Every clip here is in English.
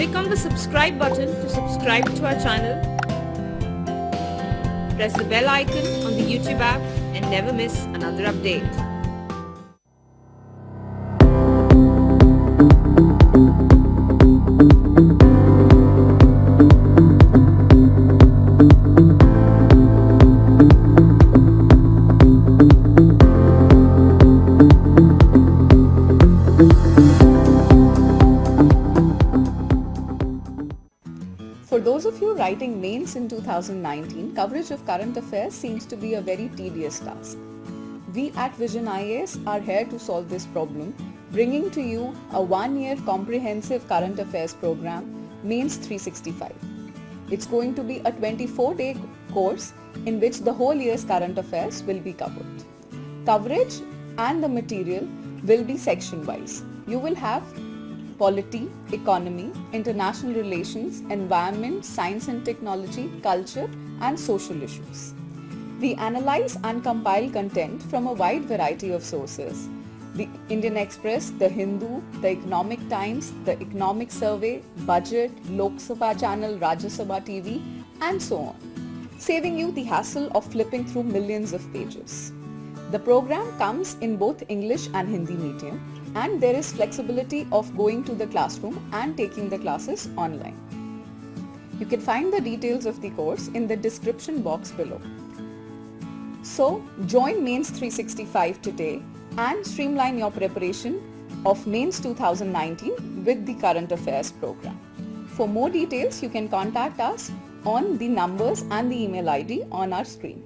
Click on the subscribe button to subscribe to our channel. Press the bell icon on the YouTube app and never miss another update. For those of you writing mains in 2019, coverage of current affairs seems to be a very tedious task. We at Vision IAS are here to solve this problem, bringing to you a one-year comprehensive current affairs program, Mains 365. It's going to be a 24-day course in which the whole year's current affairs will be covered. Coverage and the material will be section-wise. You will have polity, economy, international relations, environment, science and technology, culture, and social issues. We analyze and compile content from a wide variety of sources: the Indian Express, the Hindu, the Economic Times, the Economic Survey, Budget, Lok Sabha channel, Rajya Sabha TV, and so on, saving you the hassle of flipping through millions of pages. The program comes in both English and Hindi medium, and there is flexibility of going to the classroom and taking the classes online. You can find the details of the course in the description box below. So, join Mains 365 today and streamline your preparation of Mains 2019 with the current affairs program. For more details, you can contact us on the numbers and the email ID on our screen.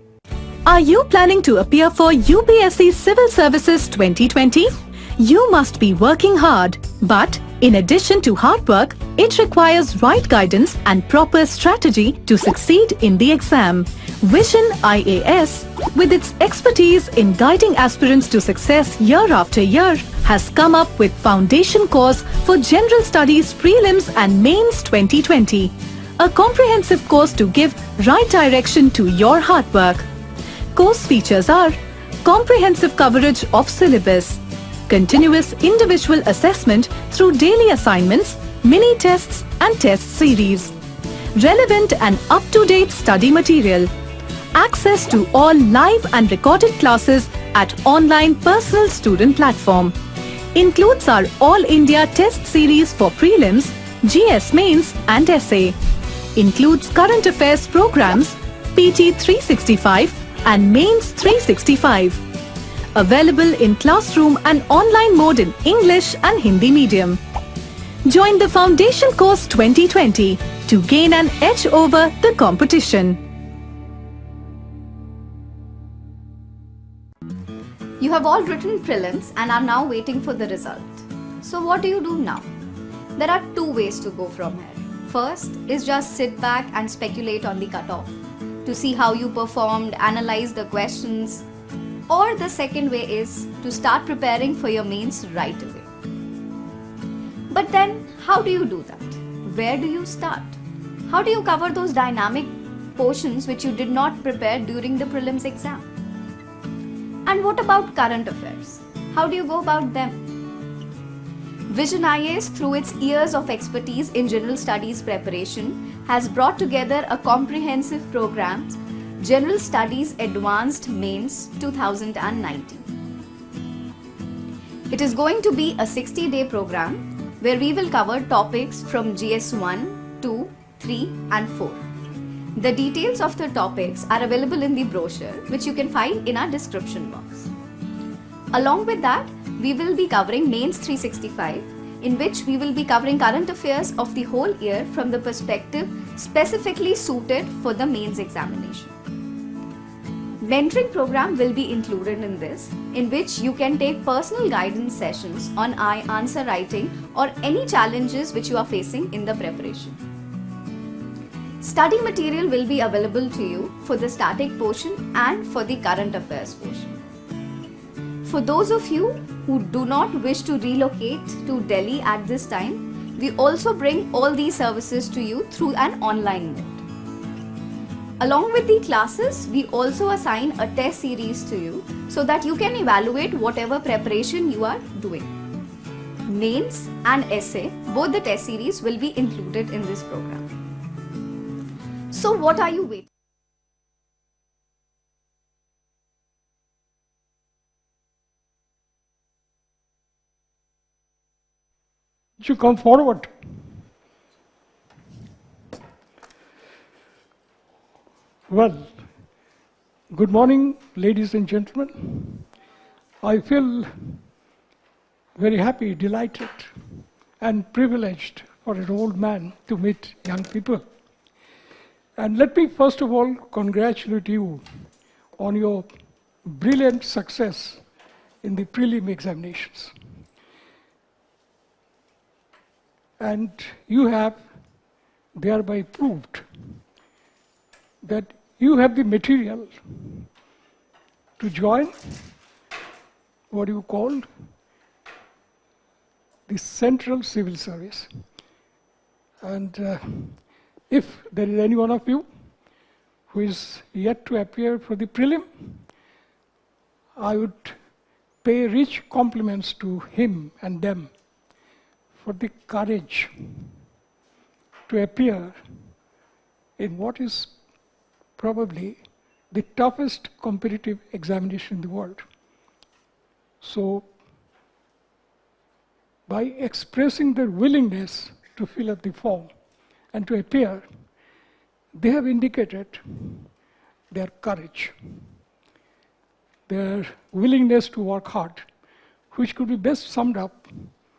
Are you planning to appear for UPSC Civil Services 2020? You must be working hard, but in addition to hard work, it requires right guidance and proper strategy to succeed in the exam. Vision IAS, with its expertise in guiding aspirants to success year after year, has come up with Foundation Course for General Studies Prelims and Mains 2020, a comprehensive course to give right direction to your hard work. Course features are comprehensive coverage of syllabus, continuous individual assessment through daily assignments, mini tests and test series, relevant and up-to-date study material, access to all live and recorded classes at online personal student platform, includes our All India test series for prelims, GS mains and essay, includes current affairs programs, PT 365 and Mains 365. Available in classroom and online mode in English and Hindi medium. Join the Foundation Course 2020 to gain an edge over the competition. You have all written prelims and are now waiting for the result. So what do you do now? There are two ways to go from here. First is just sit back and speculate on the cutoff to see how you performed, analyze the questions. Or the second way is to start preparing for your mains right away. But then, how do you do that? Where do you start? How do you cover those dynamic portions which you did not prepare during the prelims exam? And what about current affairs? How do you go about them? Vision IAS, through its years of expertise in general studies preparation, has brought together a comprehensive program, General Studies Advanced Mains 2019. It is going to be a 60-day program where we will cover topics from GS 1, 2, 3 and 4. The details of the topics are available in the brochure, which you can find in our description box. Along with that, we will be covering Mains 365, in which we will be covering current affairs of the whole year from the perspective specifically suited for the mains examination. Mentoring program will be included in this, in which you can take personal guidance sessions on answer writing or any challenges which you are facing in the preparation. Study material will be available to you for the static portion and for the current affairs portion. For those of you who do not wish to relocate to Delhi at this time, we also bring all these services to you through an online mode. Along with the classes, we also assign a test series to you so that you can evaluate whatever preparation you are doing. mains and essay, both the test series will be included in this program. So what are you waiting? You come forward. Well, good morning, ladies and gentlemen. I feel very happy, delighted, and privileged for an old man to meet young people. And let me first of all congratulate you on your brilliant success in the prelim examinations. And you have thereby proved that you have the material to join what you call the Central Civil Service. And if there is any one of you who is yet to appear for the prelim, I would pay rich compliments to him and them for the courage to appear in what is probably the toughest competitive examination in the world. So, by expressing their willingness to fill up the form and to appear, they have indicated their courage, their willingness to work hard, which could be best summed up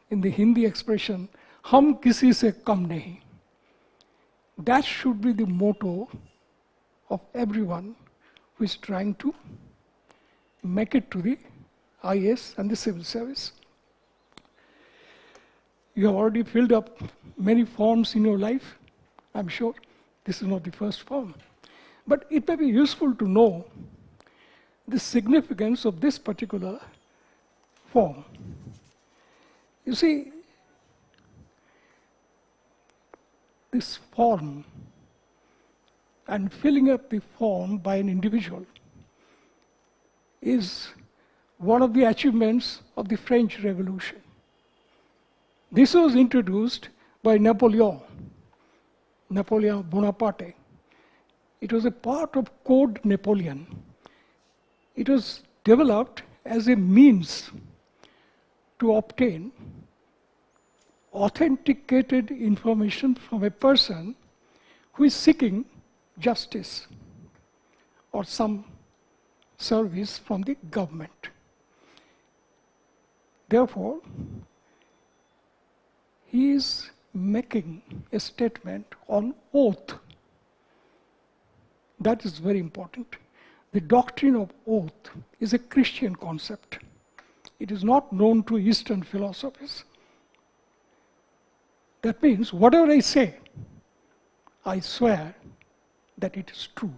in the Hindi expression, "Hum kisi se kam nahi." That should be the motto of everyone who is trying to make it to the IAS and the civil service. You have already filled up many forms in your life. I'm sure this is not the first form. But it may be useful to know the significance of this particular form. You see, this form and filling up the form by an individual is one of the achievements of the French Revolution. This was introduced by Napoleon Bonaparte. It was a part of Code Napoleon. It was developed as a means to obtain authenticated information from a person who is seeking justice or some service from the government. Therefore, he is making a statement on oath. That is very important. The doctrine of oath is a Christian concept. It is not known to Eastern philosophies. That means whatever I say, I swear that it is true.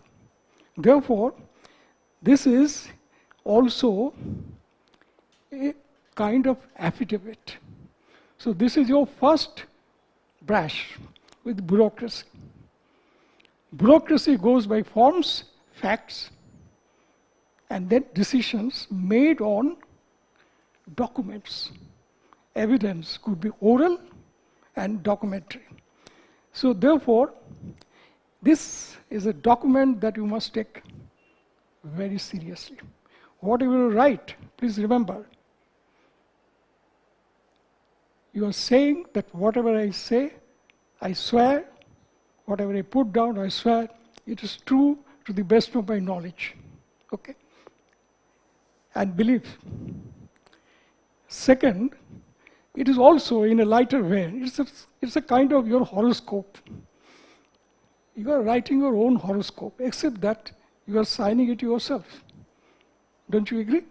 Therefore, this is also a kind of affidavit. So this is your first brush with bureaucracy. Bureaucracy goes by forms, facts, and then decisions made on documents. Evidence could be oral and documentary. So therefore, this is a document that you must take very seriously. Whatever you write, please remember, you are saying that whatever I say, I swear, whatever I put down, I swear, it is true to the best of my knowledge. Okay? And belief. Second, it is also in a lighter vein. It's a kind of your horoscope. You are writing your own horoscope, except that you are signing it yourself. Don't you agree?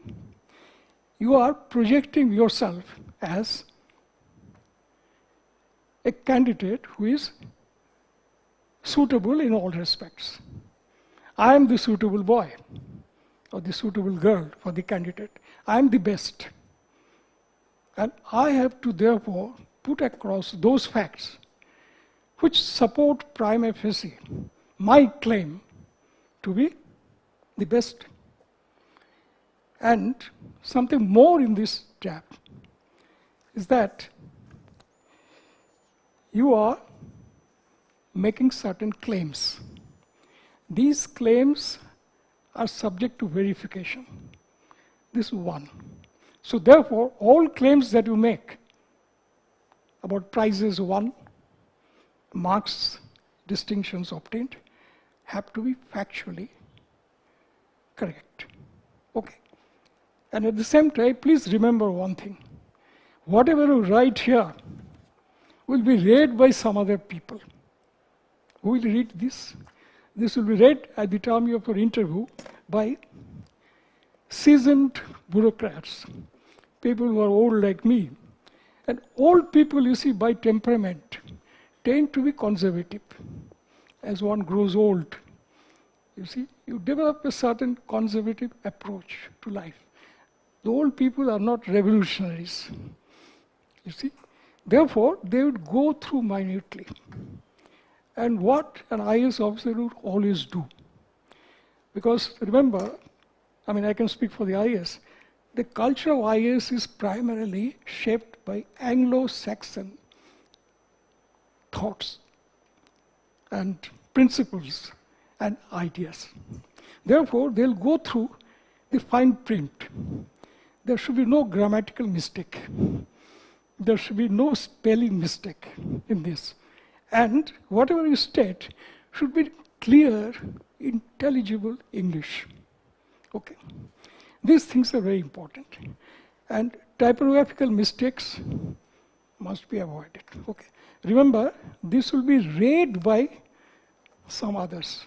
You are projecting yourself as a candidate who is suitable in all respects. I am the suitable boy or the suitable girl for the candidate. I am the best. And I have to therefore put across those facts which support prima facie my claim to be the best. And something more in this chapter. is that you are making certain claims. These claims are subject to verification. This is one. So therefore, all claims that you make about prizes won, marks, distinctions obtained, have to be factually correct. Okay. And at the same time, please remember one thing. Whatever you write here will be read by some other people. Who will read this? This will be read at the time of your interview by seasoned bureaucrats, people who are old like me. And old people, you see, by temperament, tend to be conservative. As one grows old, you see, you develop a certain conservative approach to life. The old people are not revolutionaries, you see. Therefore, they would go through minutely. And what an IAS officer would always do. Because remember, I mean, I can speak for the IAS, the culture of IAS is primarily shaped by Anglo-Saxon thoughts and principles and ideas. Therefore, they'll go through the fine print. There should be no grammatical mistake. There should be no spelling mistake in this. And whatever you state should be clear, intelligible English. Okay. These things are very important. And typographical mistakes must be avoided. Okay. Remember, this will be read by some others.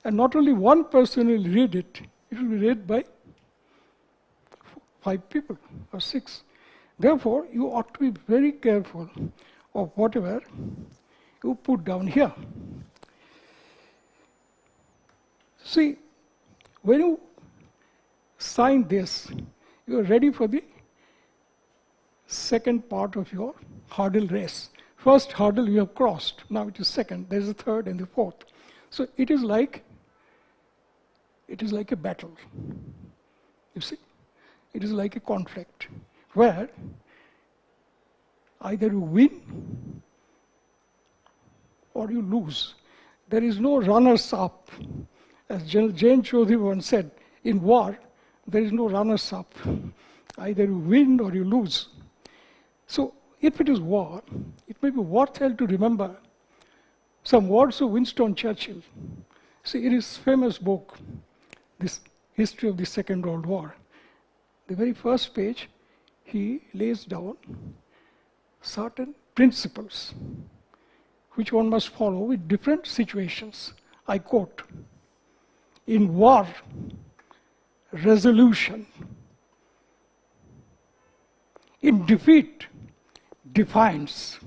And not only one person will read it, it will be read by 5 people or 6. Therefore, you ought to be very careful of whatever you put down here. See, when you sign this, you are ready for the second part of your hurdle race. First hurdle you have crossed, now it is second, there is a third and the fourth. So it is like a battle. You see, it is like a conflict where either you win or you lose. There is no runners up. As Jane Chaudhary once said, in war, there is no runners up. Either you win or you lose. So if it is war, it may be worthwhile to remember some words of Winston Churchill. See, in his famous book, this History of the Second World War, the very first page, he lays down certain principles which one must follow with different situations. I quote, in war, resolution. In defeat, defiance.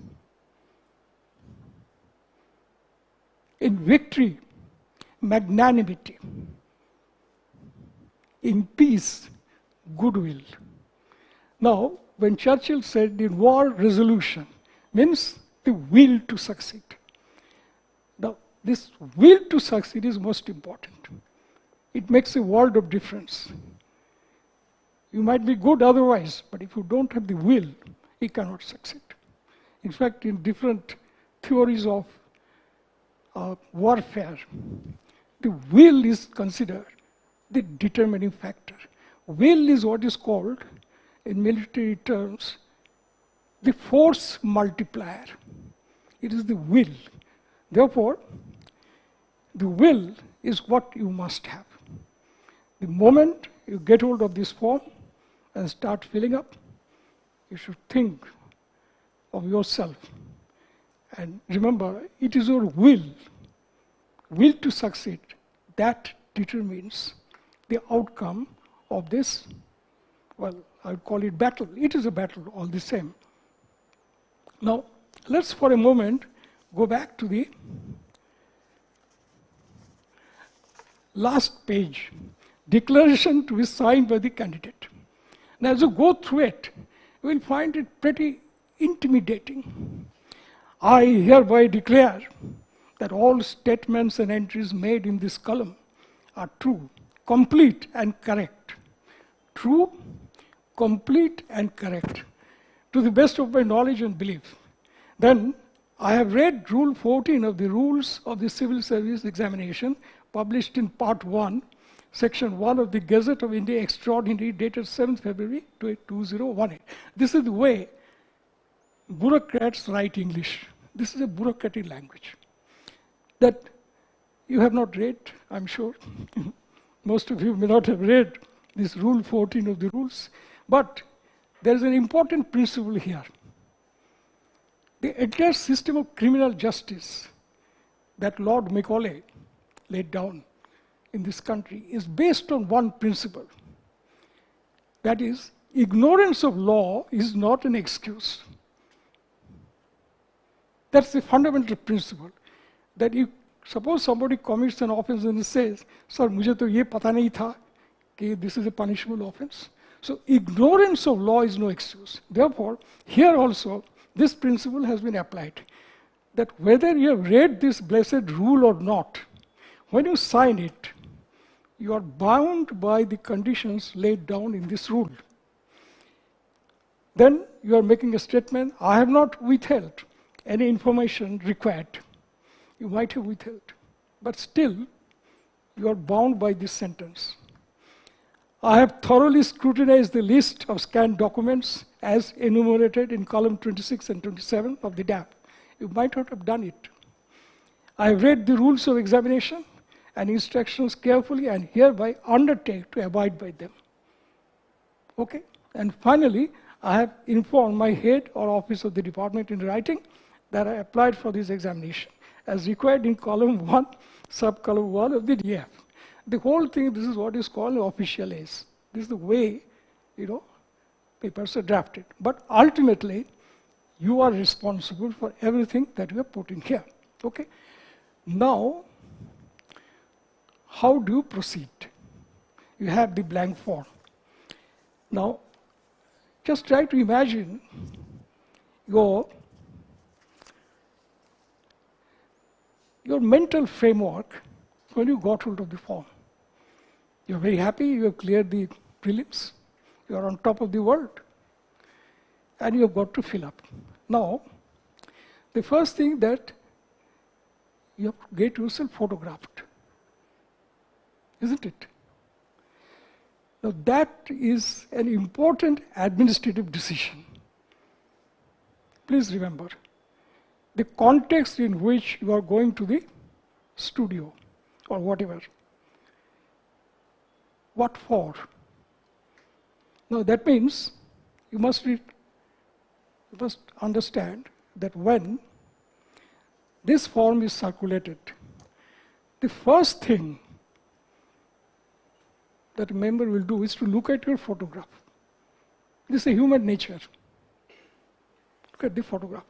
In victory, magnanimity. In peace, goodwill. Now, when Churchill said in war, resolution, means the will to succeed. Now, this will to succeed is most important. It makes a world of difference. You might be good otherwise, but if you don't have the will, you cannot succeed. In fact, in different theories of warfare, the will is considered the determining factor. Will is what is called, in military terms, the force multiplier. It is the will. Therefore, the will is what you must have. The moment you get hold of this form and start filling up, you should think of yourself. And remember, it is your will to succeed, that determines the outcome of this, well, I would call it battle. It is a battle all the same. Now, let's for a moment go back to the last page, declaration to be signed by the candidate. Now, as you go through it, you will find it pretty intimidating. I hereby declare that all statements and entries made in this column are true, complete and correct. True, complete and correct. to the best of my knowledge and belief. Then I have read Rule 14 of the Rules of the Civil Service Examination, published in Part 1, Section 1 of the Gazette of India Extraordinary, dated 7th February 2018. This is the way bureaucrats write English. This is a bureaucratic language that you have not read, I'm sure. Most of you may not have read this Rule 14 of the rules, but there is an important principle here. The entire system of criminal justice that Lord Macaulay laid down in this country is based on one principle. That is, ignorance of law is not an excuse. That's the fundamental principle. That you suppose somebody commits an offense and says, "Sir, mujhe to ye pata nahi tha ki this is a punishable offense." So ignorance of law is no excuse. Therefore, here also, this principle has been applied. That whether you have read this blessed rule or not, when you sign it, you are bound by the conditions laid down in this rule. Then you are making a statement, "I have not withheld any information required." You might have withheld, but still you are bound by this sentence. "I have thoroughly scrutinized the list of scanned documents as enumerated in column 26 and 27 of the DAF." You might not have done it. "I have read the rules of examination and instructions carefully and hereby undertake to abide by them." Okay? And finally, "I have informed my head or office of the department in writing that I applied for this examination as required in column 1, sub-column 1 of the DAF." The whole thing, this is what is called official ace. This is the way, papers are drafted. But ultimately, you are responsible for everything that you have put in here. Okay? Now, how do you proceed? You have the blank form. Now, just try to imagine your mental framework when you got hold of the form. You're very happy, you have cleared the prelims, you are on top of the world, and you have got to fill up. Now, the first thing that you have to get yourself photographed, isn't it? Now that is an important administrative decision. Please remember, the context in which you are going to the studio or whatever. What for? Now that means you must understand that when this form is circulated, the first thing that a member will do is to look at your photograph. This is a human nature. Look at the photograph.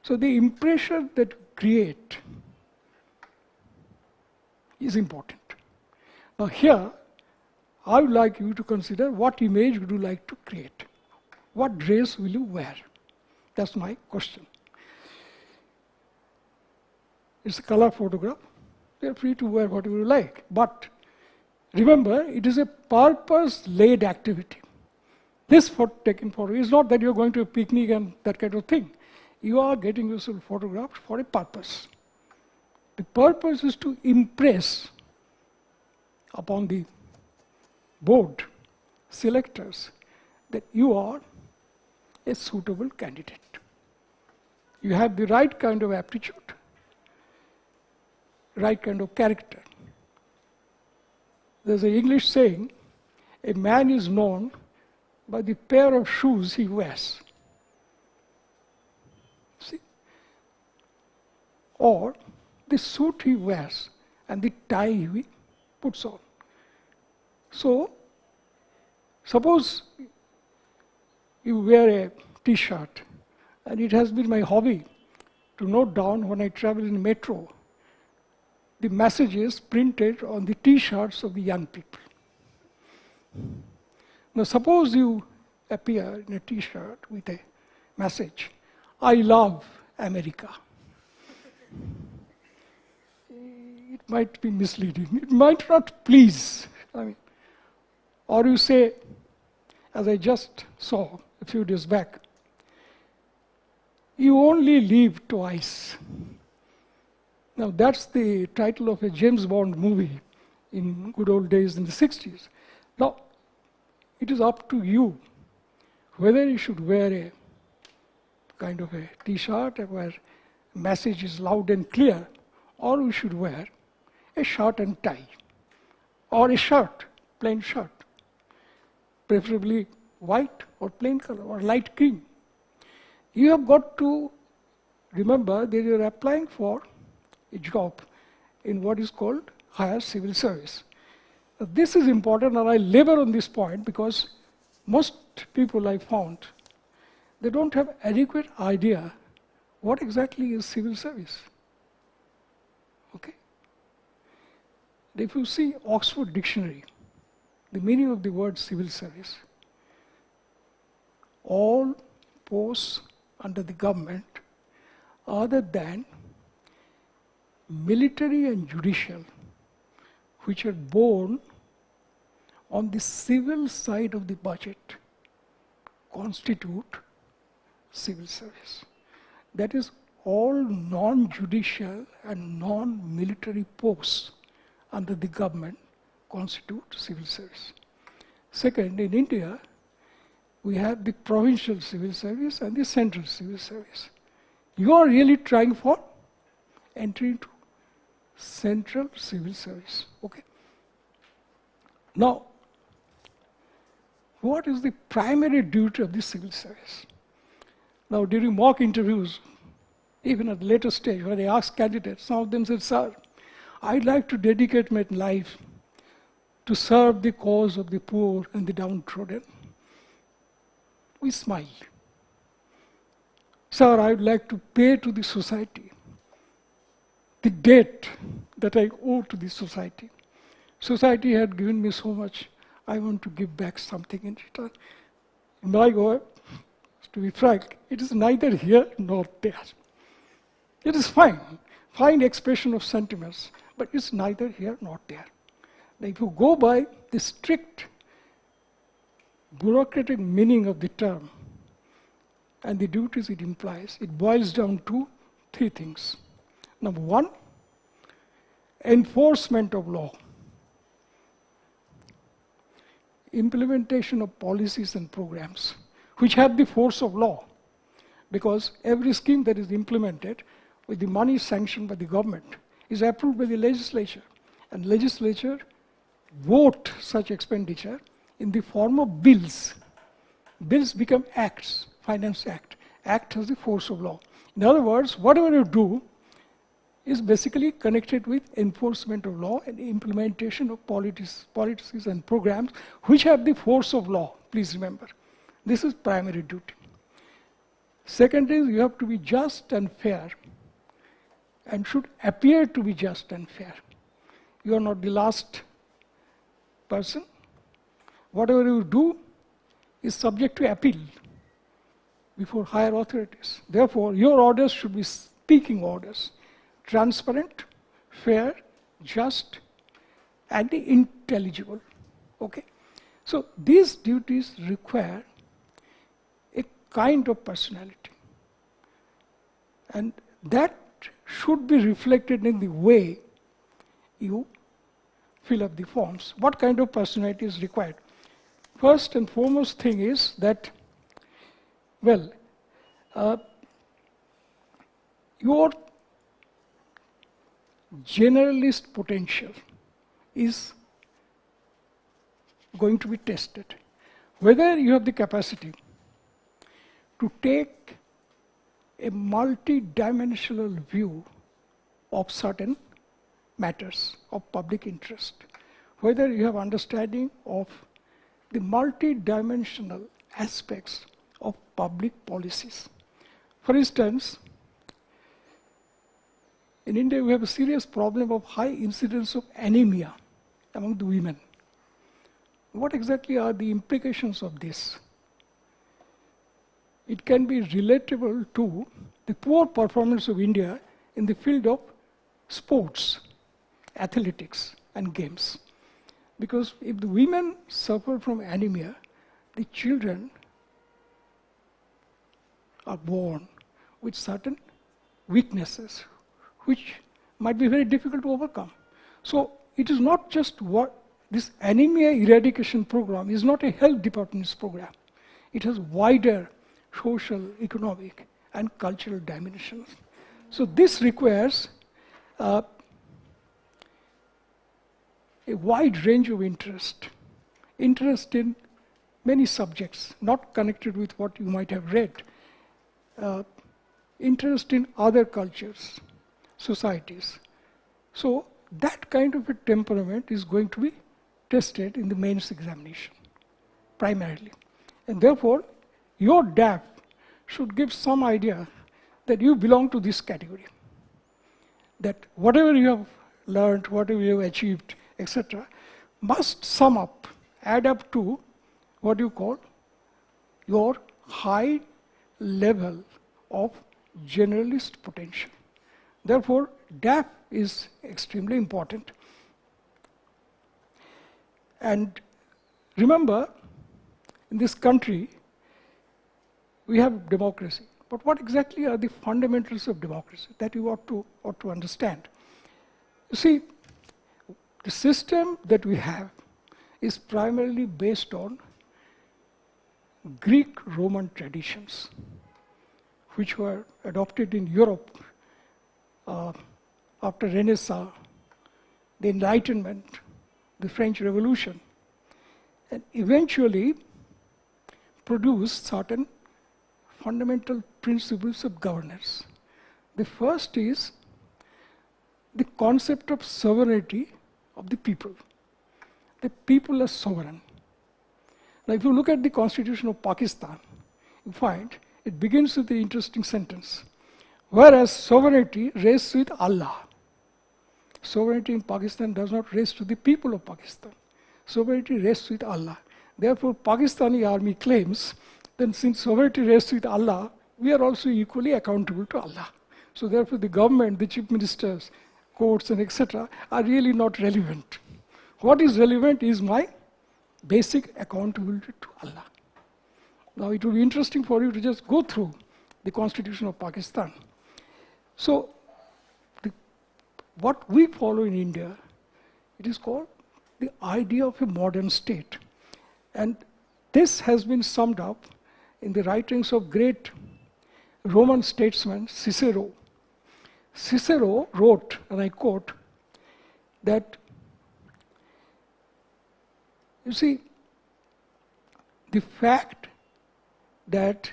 So the impression that you create is important. Now here, I would like you to consider what image would you like to create. What dress will you wear? That's my question. It's a color photograph. You're free to wear whatever you like. But remember, it is a purpose-led activity. This taking photo is not that you're going to a picnic and that kind of thing. You are getting yourself photographed for a purpose. The purpose is to impress upon the board, selectors, that you are a suitable candidate. You have the right kind of aptitude, right kind of character. There's an English saying, a man is known by the pair of shoes he wears. See? Or the suit he wears and the tie he puts on. So, suppose you wear a t-shirt, and it has been my hobby to note down when I travel in metro the messages printed on the t-shirts of the young people. Now suppose you appear in a t-shirt with a message, "I love America." It might be misleading. It might not please. Or you say, as I just saw a few days back, You only live twice. Now that's the title of a James Bond movie in good old days in the 60s. Now, it is up to you whether you should wear a kind of a t-shirt where message is loud and clear, or you should wear a shirt and tie, or a shirt, plain shirt, preferably white or plain color or light cream. You have got to remember that you are applying for a job in what is called higher civil service. This is important, and I labor on this point because most people I found, they don't have adequate idea what exactly is civil service. Okay? If you see Oxford Dictionary, the meaning of the word civil service, all posts under the government other than military and judicial, which are borne on the civil side of the budget, constitute civil service. That is, all non-judicial and non-military posts under the government constitute civil service. Second, in India, we have the provincial civil service and the central civil service. You are really trying for entry into central civil service. Okay. Now, what is the primary duty of the civil service? Now, during mock interviews, even at the later stage, when I ask candidates, some of them said, "Sir, I'd like to dedicate my life to serve the cause of the poor and the downtrodden." We smile. "Sir, I'd like to pay to the society the debt that I owe to the society. Society had given me so much, I want to give back something in return." In my way, to be frank, it is neither here nor there. It is fine expression of sentiments, but it's neither here nor there. Now, if you go by the strict bureaucratic meaning of the term and the duties it implies, it boils down to three things. Number one, enforcement of law, implementation of policies and programs which have the force of law, because every scheme that is implemented with the money sanctioned by the government is approved by the legislature, and legislature vote such expenditure in the form of bills. Bills become acts, finance act. Act has the force of law. In other words, whatever you do is basically connected with enforcement of law and implementation of policies and programs which have the force of law. Please remember, this is primary duty. Second is, you have to be just and fair, and should appear to be just and fair. You are not the last person. Whatever you do is subject to appeal before higher authorities. Therefore, your orders should be speaking orders, transparent, fair, just, and intelligible. Okay? So these duties require a kind of personality, and that should be reflected in the way you fill up the forms. What kind of personality is required? First and foremost thing is that, well, your generalist potential is going to be tested. Whether you have the capacity to take a multi-dimensional view of certain matters of public interest, whether you have understanding of the multi-dimensional aspects of public policies. For instance, in India we have a serious problem of high incidence of anemia among the women. What exactly are the implications of this? It can be relatable to the poor performance of India in the field of sports, athletics, and games. Because if the women suffer from anemia, the children are born with certain weaknesses, which might be very difficult to overcome. So it is not just what this anemia eradication program is not a health department's program. It has wider social, economic, and cultural dimensions. So this requires a wide range of interest in many subjects, not connected with what you might have read, interest in other cultures, societies. So that kind of a temperament is going to be tested in the mains examination, primarily. And therefore, your DAF should give some idea that you belong to this category. That whatever you have learned, whatever you have achieved, etc., must sum up, add up to what you call your high level of generalist potential. Therefore, DAF is extremely important. And remember, in this country, we have democracy. But what exactly are the fundamentals of democracy that you ought to understand? You see, the system that we have is primarily based on Greek-Roman traditions, which were adopted in Europe after Renaissance, the Enlightenment, the French Revolution, and eventually produced certain fundamental principles of governance. The first is the concept of sovereignty of the people. The people are sovereign. Now, if you look at the Constitution of Pakistan, you find it begins with the interesting sentence, whereas sovereignty rests with Allah. Sovereignty in Pakistan does not rest with the people of Pakistan. Sovereignty rests with Allah. Therefore, Pakistani army claims that since sovereignty rests with Allah, we are also equally accountable to Allah. So therefore, the government, the chief ministers, courts, and etc. are really not relevant. What is relevant is my basic accountability to Allah. Now, it will be interesting for you to just go through the Constitution of Pakistan. So, what we follow in India, it is called the idea of a modern state. And this has been summed up in the writings of great Roman statesman Cicero. Cicero wrote, and I quote, that, you see, the fact that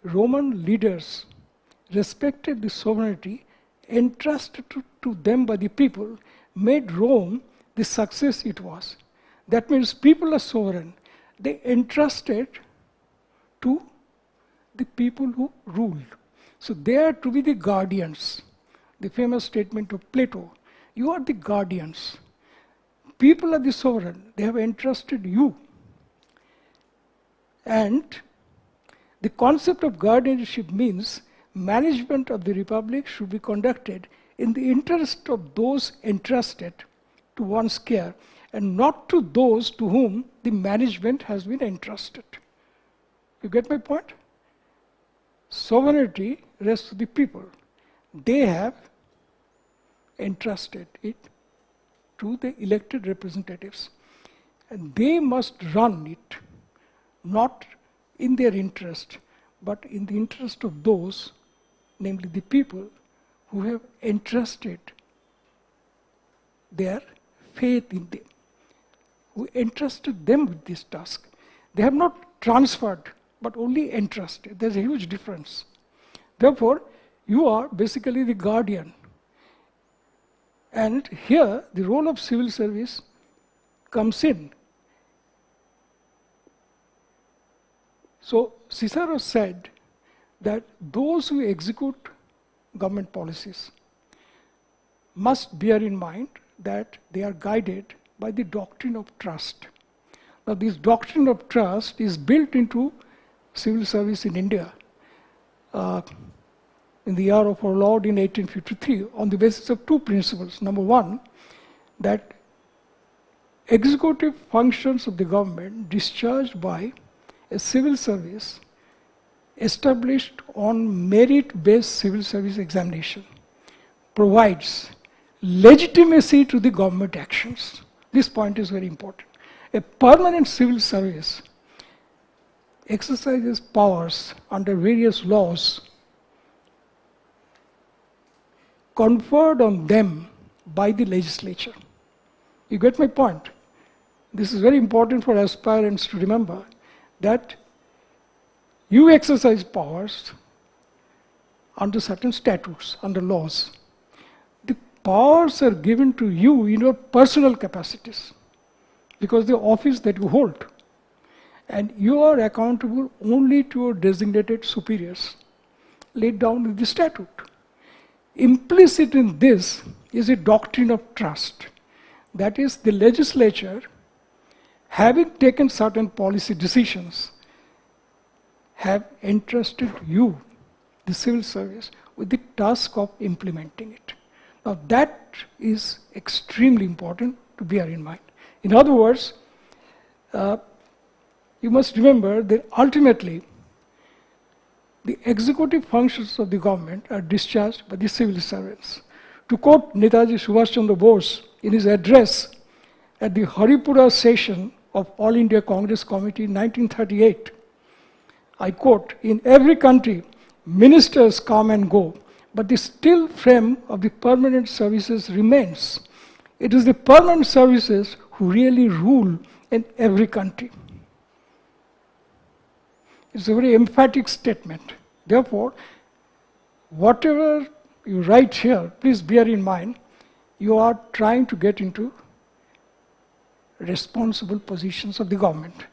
Roman leaders respected the sovereignty entrusted to them by the people made Rome the success it was. That means people are sovereign. They entrusted to the people who ruled. So they are to be the guardians. The famous statement of Plato, you are the guardians. People are the sovereign. They have entrusted you. And the concept of guardianship means management of the republic should be conducted in the interest of those entrusted to one's care and not to those to whom the management has been entrusted. You get my point? Sovereignty rests with the people. They have entrusted it to the elected representatives. And they must run it, not in their interest, but in the interest of those, namely the people, who have entrusted their faith in them, who entrusted them with this task. They have not transferred, but only entrusted. There's a huge difference. Therefore, you are basically the guardian. And here, the role of civil service comes in. So, Cicero said that those who execute government policies must bear in mind that they are guided by the doctrine of trust. Now, this doctrine of trust is built into civil service in India in the year of our Lord in 1853 on the basis of two principles. Number one, that executive functions of the government discharged by a civil service established on merit-based civil service examination provides legitimacy to the government actions. This point is very important. A permanent civil service exercises powers under various laws conferred on them by the legislature. You get my point? This is very important for aspirants to remember that you exercise powers under certain statutes, under laws. The powers are given to you in your personal capacities because the office that you hold. And you are accountable only to your designated superiors laid down in the statute. Implicit in this is a doctrine of trust. That is, the legislature, having taken certain policy decisions, have entrusted you, the civil service, with the task of implementing it. Now that is extremely important to bear in mind. In other words, you must remember that ultimately the executive functions of the government are discharged by the civil servants. To quote Netaji Subhash Chandra Bose in his address at the Haripura session of All India Congress Committee in 1938, I quote, "In every country, ministers come and go, but the still frame of the permanent services remains. It is the permanent services who really rule in every country." It's a very emphatic statement. Therefore, whatever you write here, please bear in mind, you are trying to get into responsible positions of the government.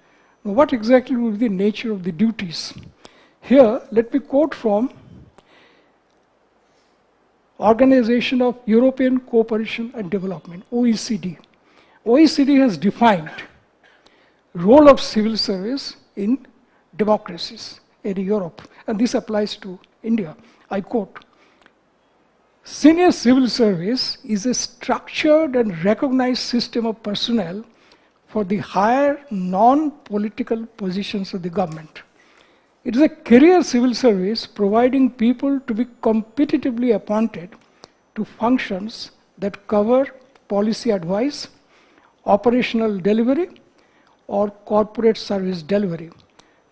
Now, what exactly will be the nature of the duties? Here, let me quote from Organization of European Cooperation and Development, OECD. OECD has defined role of civil service in democracies in Europe, and this applies to India. I quote, "Senior civil service is a structured and recognized system of personnel for the higher non-political positions of the government. It is a career civil service providing people to be competitively appointed to functions that cover policy advice, operational delivery, or corporate service delivery.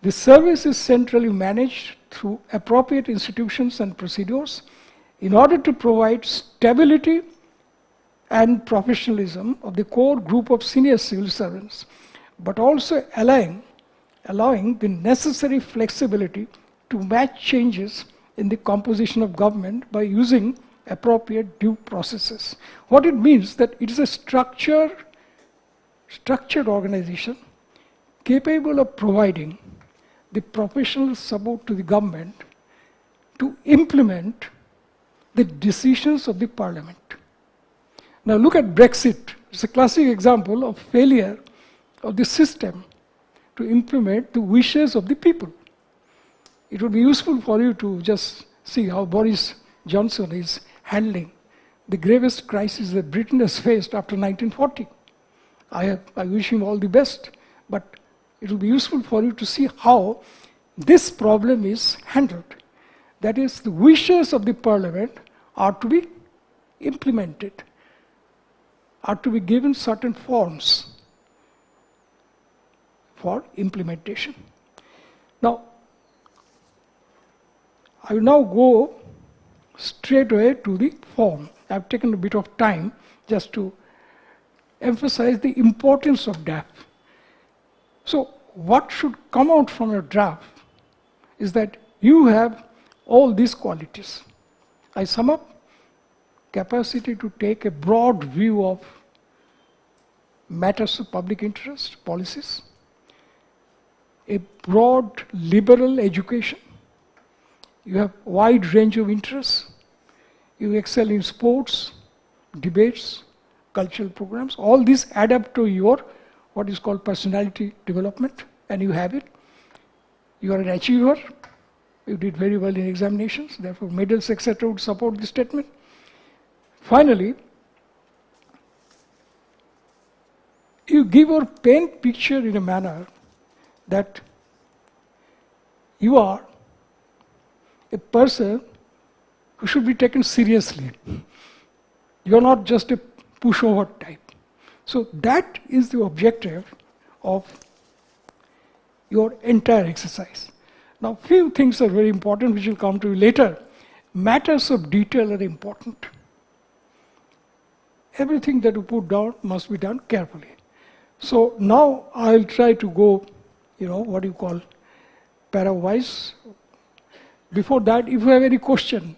The service is centrally managed through appropriate institutions and procedures in order to provide stability and professionalism of the core group of senior civil servants, but also allowing the necessary flexibility to match changes in the composition of government by using appropriate due processes." What it means that it is a structured organization capable of providing the professional support to the government to implement the decisions of the parliament. Now look at Brexit. It's a classic example of failure of the system to implement the wishes of the people. It would be useful for you to just see how Boris Johnson is handling the gravest crisis that Britain has faced after 1940. I wish him all the best, but it will be useful for you to see how this problem is handled. That is, the wishes of the parliament are to be implemented, are to be given certain forms for implementation. Now, I will now go straight away to the form. I've taken a bit of time just to emphasize the importance of DAF. So, what should come out from your draft is that you have all these qualities. I sum up: capacity to take a broad view of matters of public interest, policies, a broad liberal education, you have wide range of interests, you excel in sports, debates, cultural programs. All these add up to your what is called personality development, and you have it. You are an achiever, you did very well in examinations, therefore medals etc. would support this statement. Finally, you give your paint picture in a manner that you are a person who should be taken seriously. You're not just a pushover type. So that is the objective of your entire exercise. Now, few things are very important, which will come to you later. Matters of detail are important. Everything that you put down must be done carefully. So now I'll try to go, what you call para-wise. Before that, if you have any question,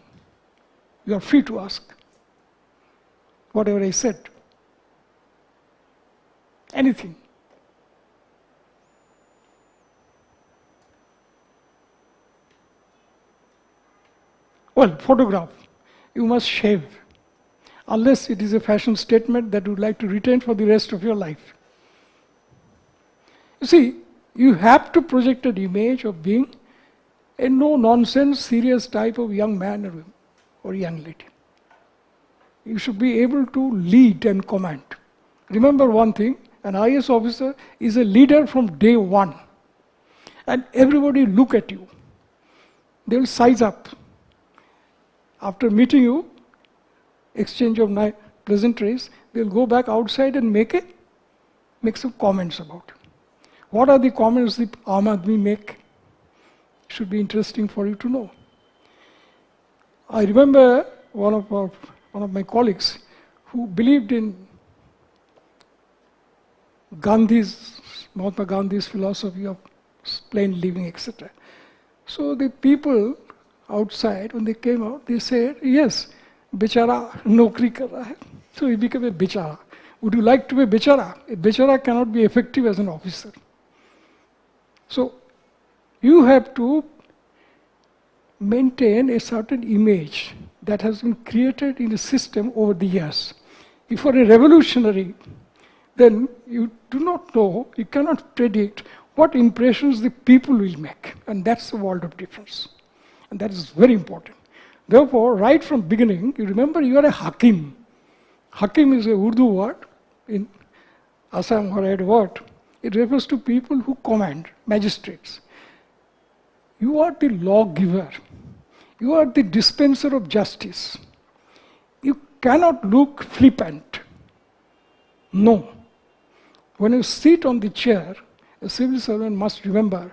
you are free to ask. Whatever I said. Anything. Well, photograph. You must shave. Unless it is a fashion statement that you would like to retain for the rest of your life. You see, you have to project an image of being a no-nonsense, serious type of young man or young lady. You should be able to lead and command. Remember one thing, an IAS officer is a leader from day one. And everybody look at you. They will size up. After meeting you, exchange of pleasantries, they'll go back outside and make some comments about it. What are the comments the Aam Aadmi make? Should be interesting for you to know. I remember one of my colleagues who believed in Mahatma Gandhi's philosophy of plain living, etc. So the people outside, when they came out, they said, yes, Bichara naukri kar raha hai. So he became a Bichara. Would you like to be a Bichara? A Bichara cannot be effective as an officer. So you have to maintain a certain image that has been created in the system over the years. If you are a revolutionary, then you do not know, you cannot predict what impressions the people will make. And that's the world of difference. And that is very important. Therefore, right from beginning, you remember you are a Hakim. Hakim is a Urdu word, in Assam Horad word. It refers to people who command, magistrates. You are the lawgiver. You are the dispenser of justice. You cannot look flippant. No. When you sit on the chair, a civil servant must remember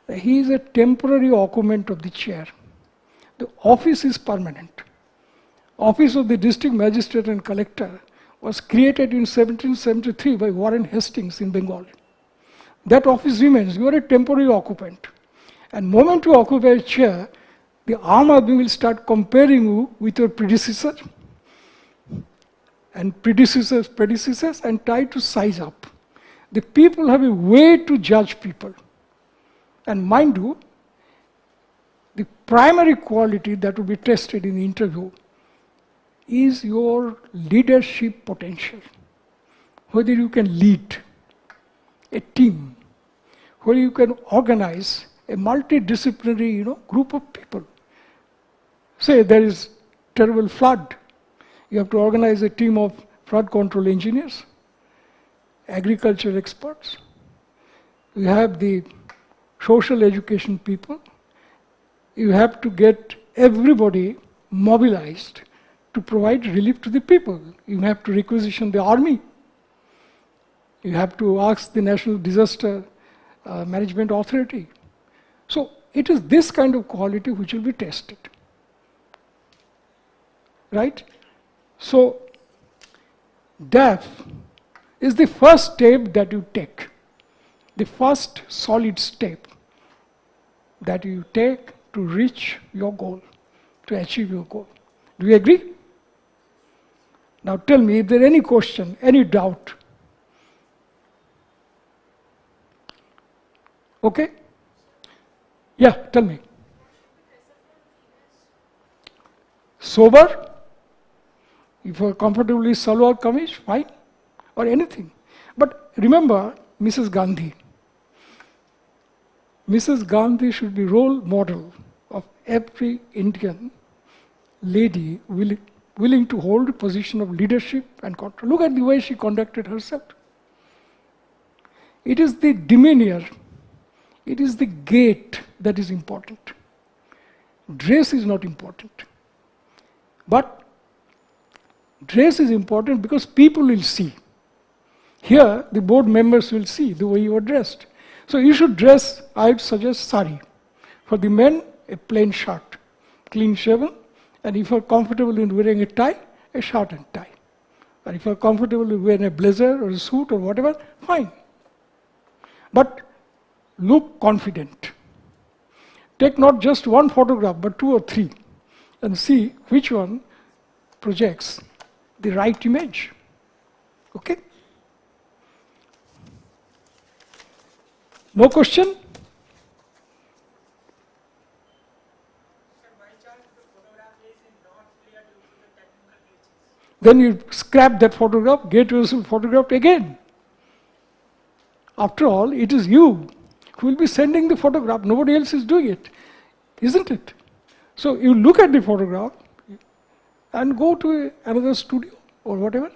that he is a temporary occupant of the chair. The office is permanent. Office of the district magistrate and collector was created in 1773 by Warren Hastings in Bengal. That office remains. You are a temporary occupant. And the moment you occupy a chair, the Aam Aadmi will start comparing you with your predecessor and predecessors and try to size up. The people have a way to judge people. And mind you, the primary quality that will be tested in the interview is your leadership potential. Whether you can lead a team, whether you can organize a multidisciplinary group of people. Say there is terrible flood. You have to organize a team of flood control engineers, agriculture experts. You have the social education people. You have to get everybody mobilized to provide relief to the people. You have to requisition the army. You have to ask the National Disaster Management Authority. So it is this kind of quality which will be tested. Right? So DAF is the first step that you take. The first solid step that you take to reach your goal, to achieve your goal. Do you agree? Now tell me if there is any question, any doubt. Okay? Yeah, tell me. Sober? If you are comfortably salwar kameez, fine. Or anything. But remember, Mrs. Gandhi. Mrs. Gandhi should be role model of every Indian lady willing to hold a position of leadership and control. Look at the way she conducted herself. It is the demeanor, it is the gait that is important. dress is not important. But dress is important because people will see. Here, the board members will see the way you are dressed. So you should dress, I would suggest sari. For the men, a plain shirt, clean shaven, and if you are comfortable in wearing a tie, a shirt and tie. And if you are comfortable in wearing a blazer or a suit or whatever, fine. But look confident. Take not just one photograph, but 2 or 3, and see which one projects the right image. Okay? No question? Then you scrap that photograph, get yourself photographed again. After all, it is you who will be sending the photograph. Nobody else is doing it, isn't it? So you look at the photograph and go to another studio or whatever.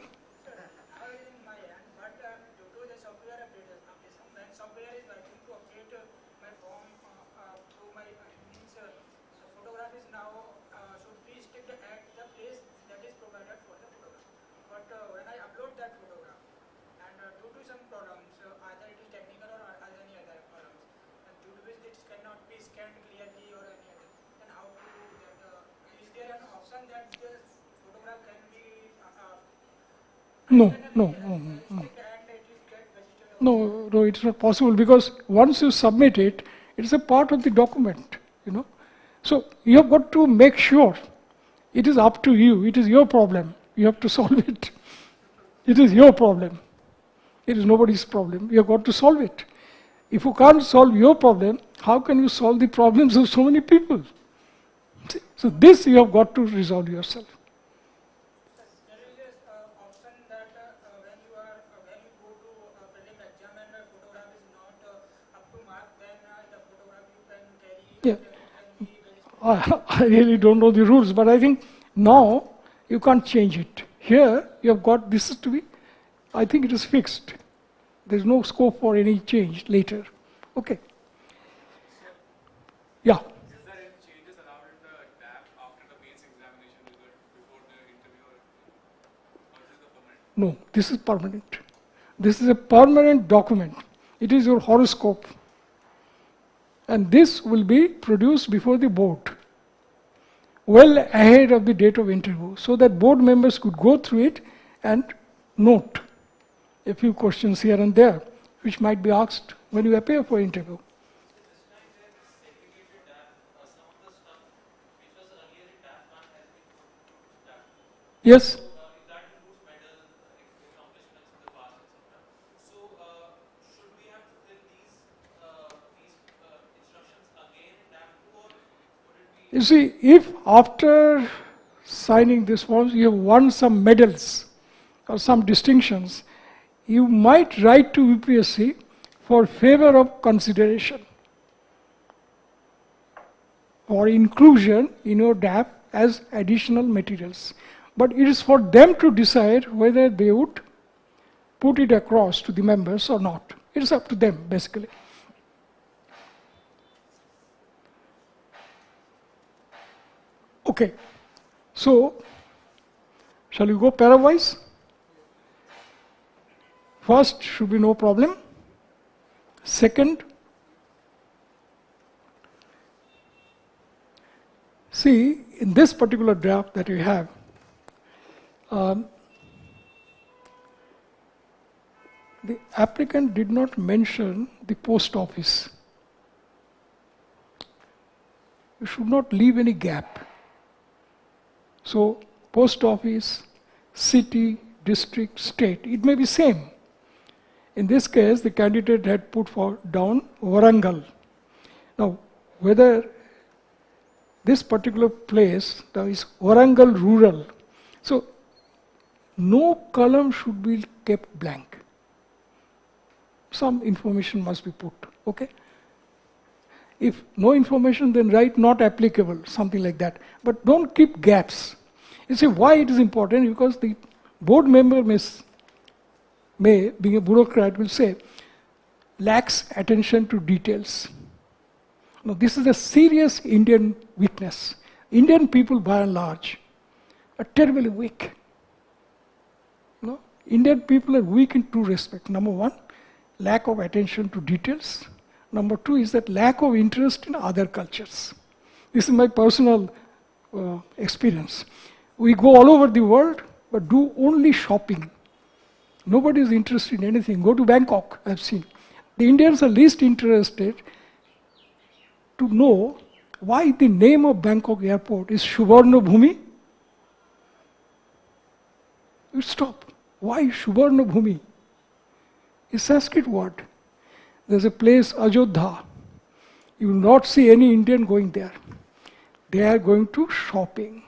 No, it's not possible because once you submit it, it's a part of the document, So you have got to make sure it is up to you. It is your problem. You have to solve it. It is your problem. It is nobody's problem. You have got to solve it. If you can't solve your problem, how can you solve the problems of so many people? So this you have got to resolve yourself. Yeah, I really don't know the rules, but I think now you can't change it. Here you have got this to be, I think it is fixed. There is no scope for any change later. Okay. Yeah. Is there any changes allowed in the DAF after the mains examination result before the interview, or is this permanent? No, this is permanent. This is a permanent document. It is your horoscope. And this will be produced before the board, well ahead of the date of interview, so that board members could go through it and note a few questions here and there, which might be asked when you appear for interview. Yes. You see, if after signing this forms you have won some medals or some distinctions, you might write to UPSC for favor of consideration or inclusion in your DAF as additional materials. But it is for them to decide whether they would put it across to the members or not. It is up to them, basically. Okay, so shall we go pairwise? First should be no problem. Second, see in this particular draft that we have, the applicant did not mention the post office. You should not leave any gap. So, post office, city, district, state, it may be same. In this case, the candidate had put down Warangal. Now, whether this particular place now is Warangal rural, so no column should be kept blank. Some information must be put, okay? If no information, then write not applicable, something like that. But don't keep gaps. You see why it is important? Because the board member may, being a bureaucrat, will say, lacks attention to details. Now, this is a serious Indian weakness. Indian people, by and large, are terribly weak. No? Indian people are weak in two respects. Number one, lack of attention to details. Number two is that lack of interest in other cultures. This is my personal experience. We go all over the world, but do only shopping. Nobody is interested in anything. Go to Bangkok, I've seen. The Indians are least interested to know why the name of Bangkok airport is Suvarna Bhumi. You stop. Why Suvarna Bhumi? It's a Sanskrit word. There's a place, Ajodha. You will not see any Indian going there. They are going to shopping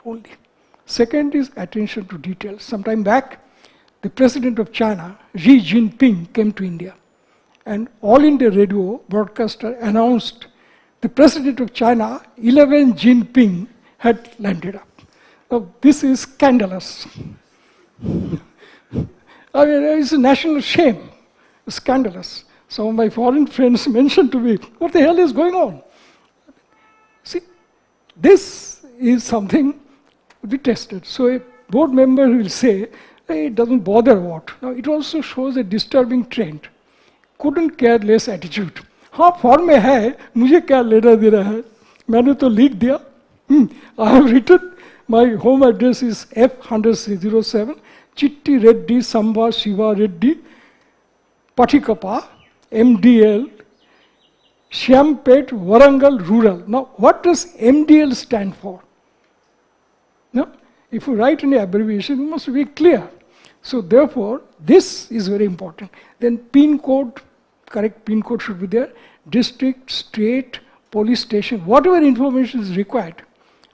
only. Second is attention to details. Sometime back, the president of China, Xi Jinping, came to India. And all India radio broadcaster announced the president of China, 11 Jinping, had landed up. Now, this is scandalous. I mean, it's a national shame. It's scandalous. Some of my foreign friends mentioned to me, what the hell is going on? See, this is something to be tested. So a board member will say, hey, it doesn't bother what. Now, it also shows a disturbing trend. Couldn't care less attitude. हाँ form में है, मुझे क्या लेना देना है, मैंने तो लिख दिया. I have written, my home address is F100C07, Chitti Reddy Samba Shiva Reddy, Patikapa, MDL, Syampet, Warangal Rural. Now, what does MDL stand for? No? If you write any abbreviation, you must be clear. So therefore, this is very important. Then PIN code, correct PIN code should be there. District, state, police station, whatever information is required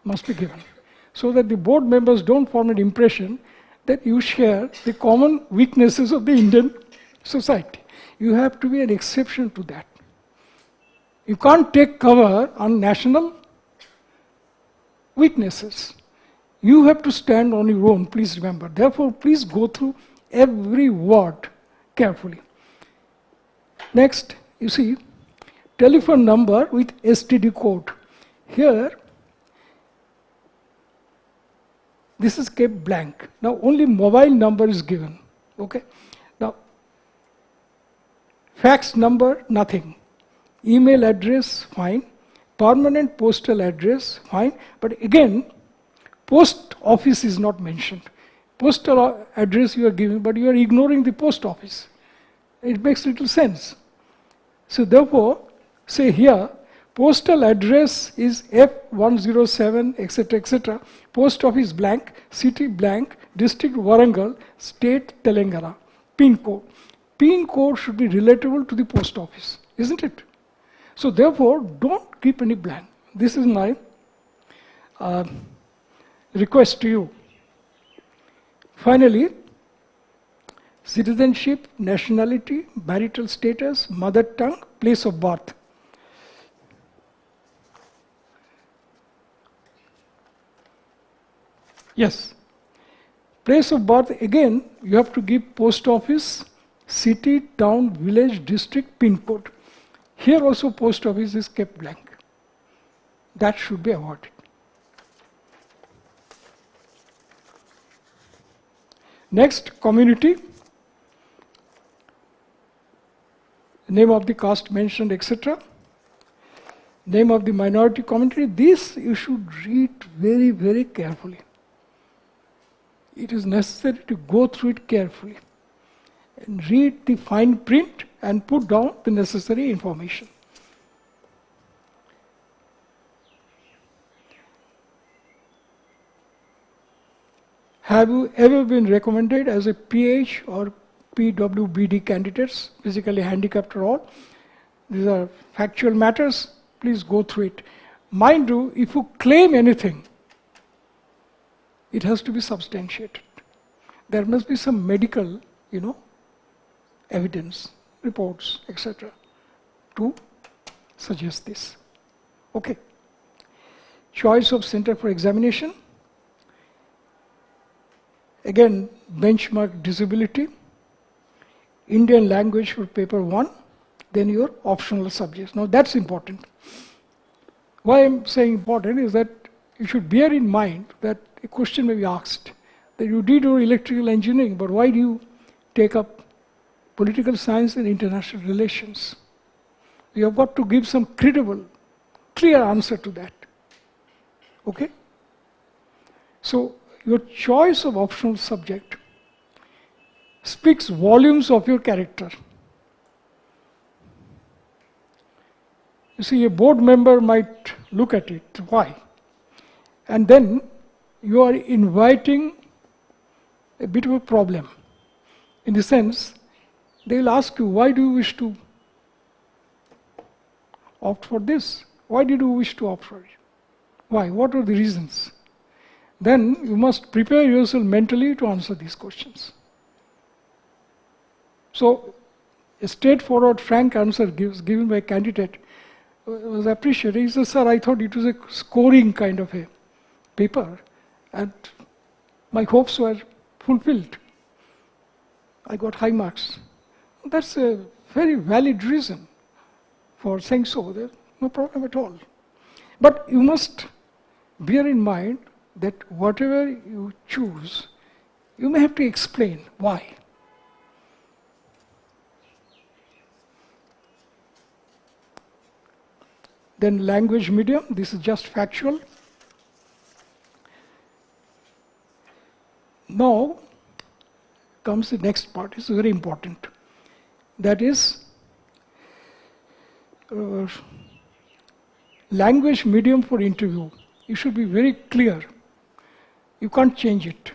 must be given. So that the board members don't form an impression that you share the common weaknesses of the Indian society. You have to be an exception to that. You can't take cover on national weaknesses. You have to stand on your own, please remember. Therefore, please go through every word carefully. Next, you see, telephone number with STD code. Here, this is kept blank. Now, only mobile number is given. Okay? Now, fax number, nothing. Email address, fine. Permanent postal address, fine. But again, post office is not mentioned. Postal address you are giving, but you are ignoring the post office. It makes little sense. So therefore, say here, postal address is F107, etc., etc. Post office blank, city blank, district Warangal, state Telangana, PIN code. PIN code should be relatable to the post office, isn't it? So therefore, don't keep any blank. This is my request to you. Finally, citizenship, nationality, marital status, mother tongue, place of birth. Yes. Place of birth, again, you have to give post office, city, town, village, district, PIN code. Here also post office is kept blank. That should be avoided. Next, community. Name of the caste mentioned, etc. Name of the minority community. This you should read very, very carefully. It is necessary to go through it carefully and read the fine print and put down the necessary information. Have you ever been recommended as a PH or PWBD candidates, physically handicapped or all? These are factual matters. Please go through it. Mind you, if you claim anything, it has to be substantiated. There must be some medical, evidence, reports, etc. to suggest this. Okay. Choice of center for examination. Again, benchmark disability. Indian language for paper 1. then your optional subjects. Now that's important. Why I'm saying important is that you should bear in mind that a question may be asked that you did your electrical engineering, but why do you take up political science and international relations? You have got to give some credible, clear answer to that. Okay? So your choice of optional subject speaks volumes of your character. You see, a board member might look at it. Why? And then you are inviting a bit of a problem. In the sense, they will ask you, why do you wish to opt for this? Why did you wish to opt for it? Why? What are the reasons? Then you must prepare yourself mentally to answer these questions. So, a straightforward, frank answer given by a candidate was appreciated. He said, sir, I thought it was a scoring kind of a paper, and my hopes were fulfilled. I got high marks. That's a very valid reason for saying so. There's no problem at all. But you must bear in mind that whatever you choose, you may have to explain why. Then language medium, this is just factual. Now comes the next part, it's very important. That is language medium for interview. You should be very clear. You can't change it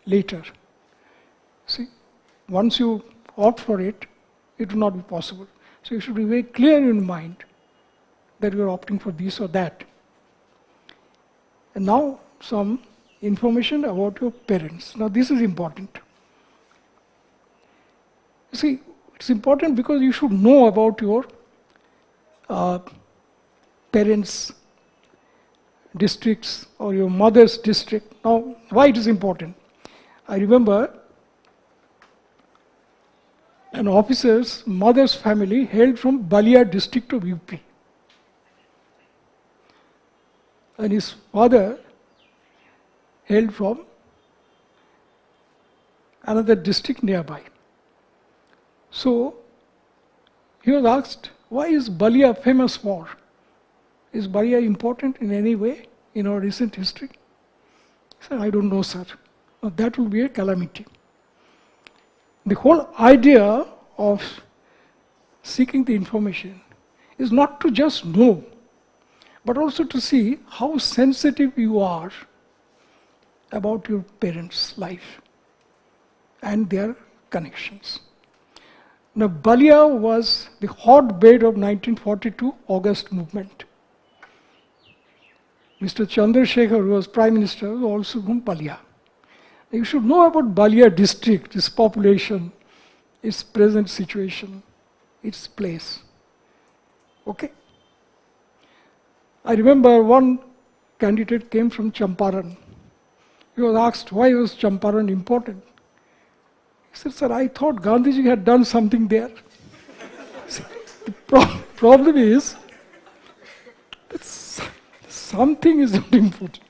later. See, once you opt for it, it will not be possible. So you should be very clear in mind that you are opting for this or that. And now some information about your parents. Now this is important. See, it's important because you should know about your parents' districts or your mother's district. Now, why it is important? I remember an officer's mother's family hailed from Balia district of UP. And his father hailed from another district nearby. So he was asked, why is Balia famous for? Is Balia important in any way in our recent history? He said, I don't know, sir. Now, that will be a calamity. The whole idea of seeking the information is not to just know, but also to see how sensitive you are about your parents' life and their connections. Now, Balia was the hotbed of 1942 August movement. Mr. Chandrasekhar, who was Prime Minister, was also from Balia. You should know about Balia district, its population, its present situation, its place. Okay? I remember one candidate came from Champaran. He was asked, why was Champaran important? He said, sir, I thought Gandhiji had done something there. The problem is that something is not important.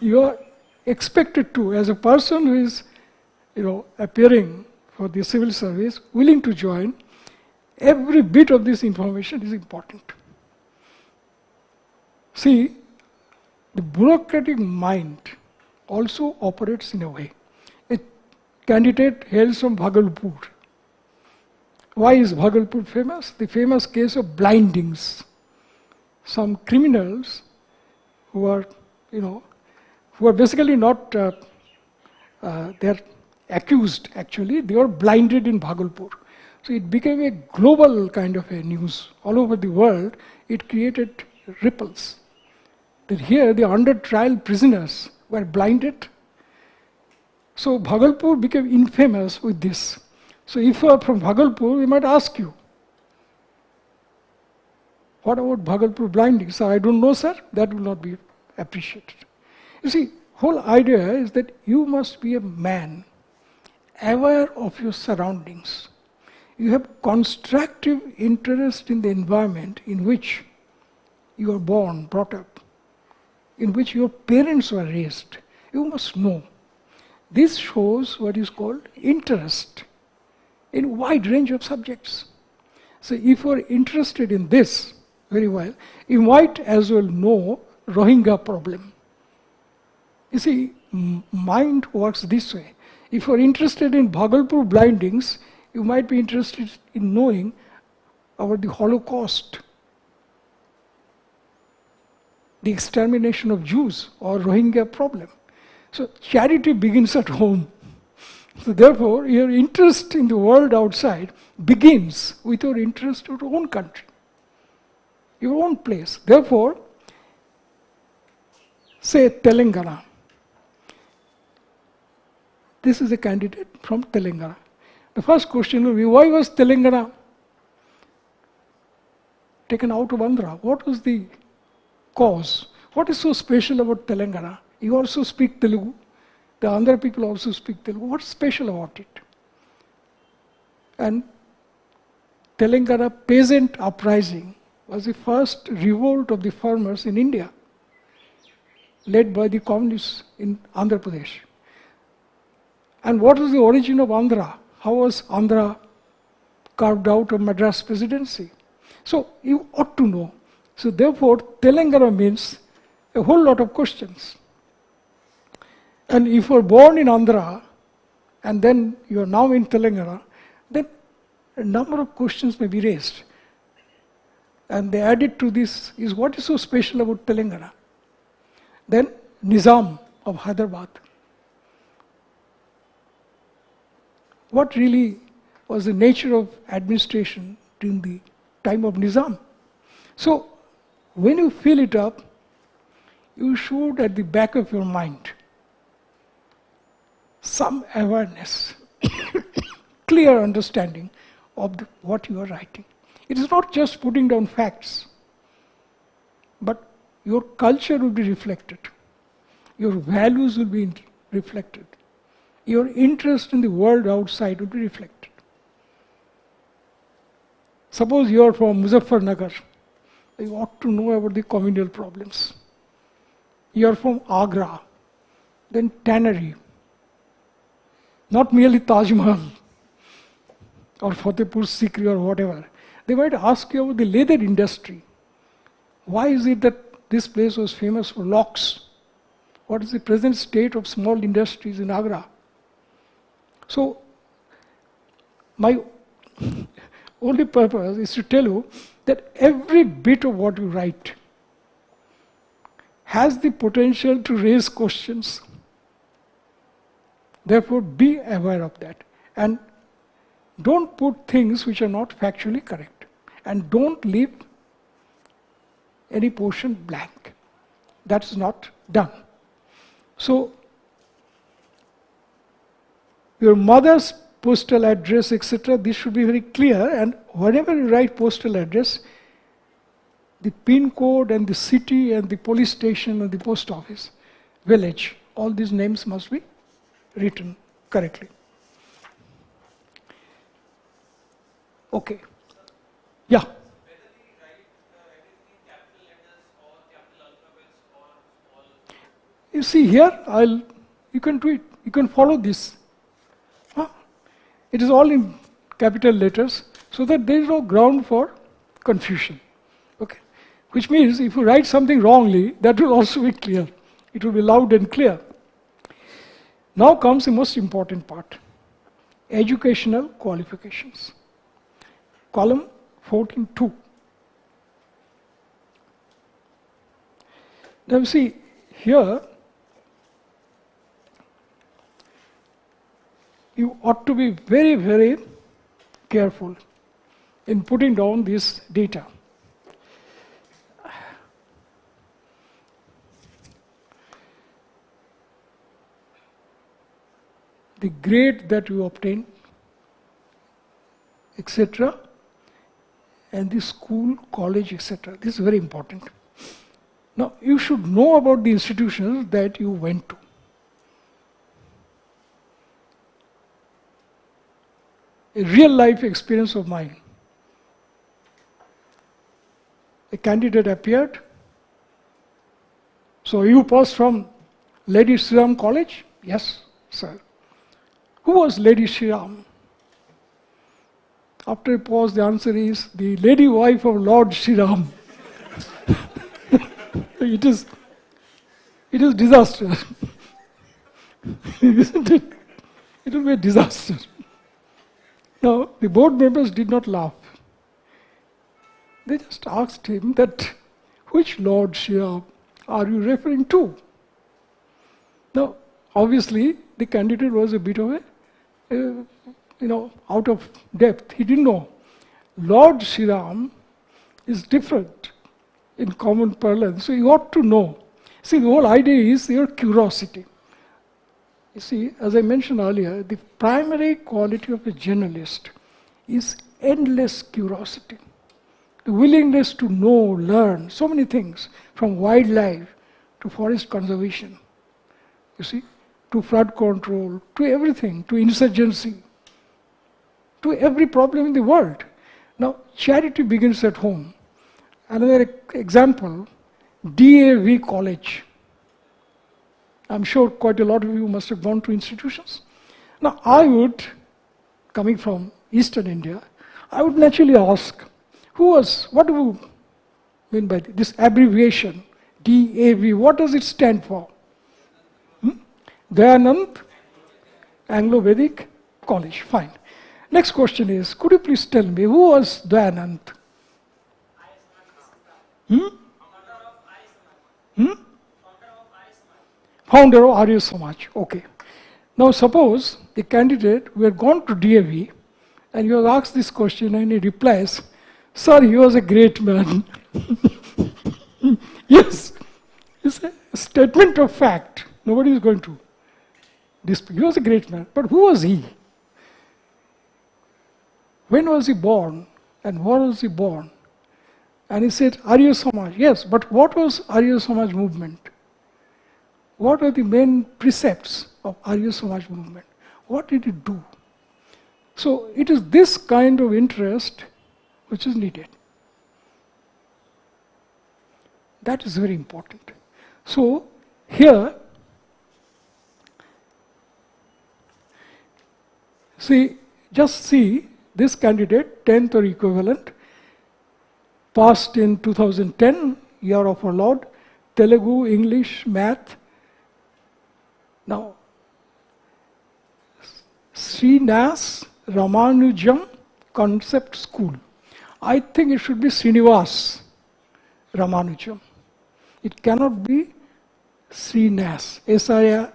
You are expected to, as a person who is, appearing for the civil service, willing to join, every bit of this information is important. See, the bureaucratic mind also operates in a way. A candidate hails from Bhagalpur. Why is Bhagalpur famous? The famous case of blindings. Some criminals who are, who are basically not, they're accused actually, they were blinded in Bhagalpur. So it became a global kind of a news. All over the world, it created ripples. That here the under trial prisoners were blinded. So Bhagalpur became infamous with this. So if you are from Bhagalpur, we might ask you, what about Bhagalpur blinding? So I don't know, sir, that will not be appreciated. You see, whole idea is that you must be a man aware of your surroundings. You have constructive interest in the environment in which you are born, brought up, in which your parents were raised. You must know. This shows what is called interest in a wide range of subjects. So if you are interested in this very well, you might as well know Rohingya problem. You see, mind works this way. If you are interested in Bhagalpur blindings, you might be interested in knowing about the Holocaust, the extermination of Jews, or Rohingya problem. So charity begins at home. So therefore, your interest in the world outside begins with your interest in your own country, your own place. Therefore, say Telangana. This is a candidate from Telangana. The first question will be, why was Telangana taken out of Andhra? What was the cause? What is so special about Telangana? You also speak Telugu. The Andhra people also speak Telugu. What's special about it? And Telangana peasant uprising was the first revolt of the farmers in India, led by the communists in Andhra Pradesh. And what was the origin of Andhra? How was Andhra carved out of Madras presidency? So you ought to know. So therefore, Telangana means a whole lot of questions. And if you are born in Andhra, and then you are now in Telangana, then a number of questions may be raised. And they added to this is, what is so special about Telangana? Then Nizam of Hyderabad. What really was the nature of administration during the time of Nizam? So when you fill it up, you should at the back of your mind some awareness, clear understanding of what you are writing. It is not just putting down facts, but your culture will be reflected. Your values will be reflected. Your interest in the world outside will be reflected. Suppose you are from Muzaffarnagar, you ought to know about the communal problems. You are from Agra, then tannery. Not merely Taj Mahal or Fatehpur Sikri or whatever. They might ask you about the leather industry. Why is it that this place was famous for locks? What is the present state of small industries in Agra? So, my only purpose is to tell you that every bit of what you write has the potential to raise questions. Therefore, be aware of that. And don't put things which are not factually correct. And don't leave any portion blank. That's not done. So, your mother's postal address, etc., this should be very clear. And whenever you write postal address, the pin code and the city and the police station and the post office, village, all these names must be written correctly. Okay. Yeah. Whether we write everything in capital letters or capital alphabets or small. You see here, you can do it. You can follow this. It is all in capital letters, so that there is no ground for confusion. Okay. Which means if you write something wrongly, that will also be clear. It will be loud and clear. Now comes the most important part. Educational qualifications. Column 14.2. Now you see, here you ought to be very, very careful in putting down this data. The grade that you obtain, etc., and the school, college, etc. This is very important. Now, you should know about the institutions that you went to. a real life experience of mine. A candidate appeared. So you pass from Lady Shri Ram College? Yes, sir. Who was Lady Shri Ram? After a pause, the answer is the lady wife of Lord Shri Ram. It is disaster. Isn't it? It will be a disaster. Now, the board members did not laugh. They just asked him that, which Lord Shri Ram are you referring to? Now, obviously, the candidate was a bit of a, out of depth. He didn't know. Lord Shri Ram is different in common parlance, so you ought to know. See, the whole idea is your curiosity. You see, as I mentioned earlier, the primary quality of a journalist is endless curiosity. The willingness to know, learn, so many things, from wildlife to forest conservation, you see, to flood control, to everything, to insurgency, to every problem in the world. Now, charity begins at home. Another example, DAV College. I'm sure quite a lot of you must have gone to institutions. Now, I would, coming from Eastern India, I would naturally ask, what do you mean by this abbreviation, DAV? What does it stand for? Dayanand Anglo-Vedic College. Fine. Next question is, could you please tell me, who was Dayanand? Founder of Arya Samaj. Okay. Now suppose the candidate who had gone to DAV and you have asked this question and he replies, sir, he was a great man. Yes, it's a statement of fact. Nobody is going to dispute. He was a great man. But who was he? When was he born? And where was he born? And he said, Arya Samaj. Yes, but what was Arya Samaj movement? What are the main precepts of Arya Samaj movement? What did it do? So it is this kind of interest which is needed. That is very important. So here, just see this candidate, 10th or equivalent, passed in 2010, year of our Lord, Telugu, English, math. Now, Srinas Ramanujam Concept School. I think it should be Srinivas Ramanujam. It cannot be Srinas, S-R-I-N-A-S.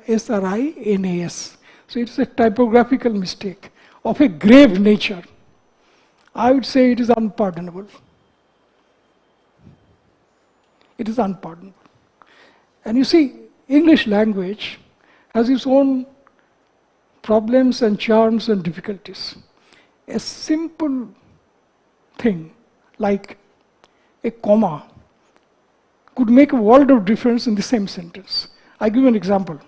So it's a typographical mistake of a grave nature. I would say it is unpardonable. It is unpardonable. And you see, English language has its own problems and charms and difficulties. A simple thing like a comma could make a world of difference in the same sentence. I give you an example,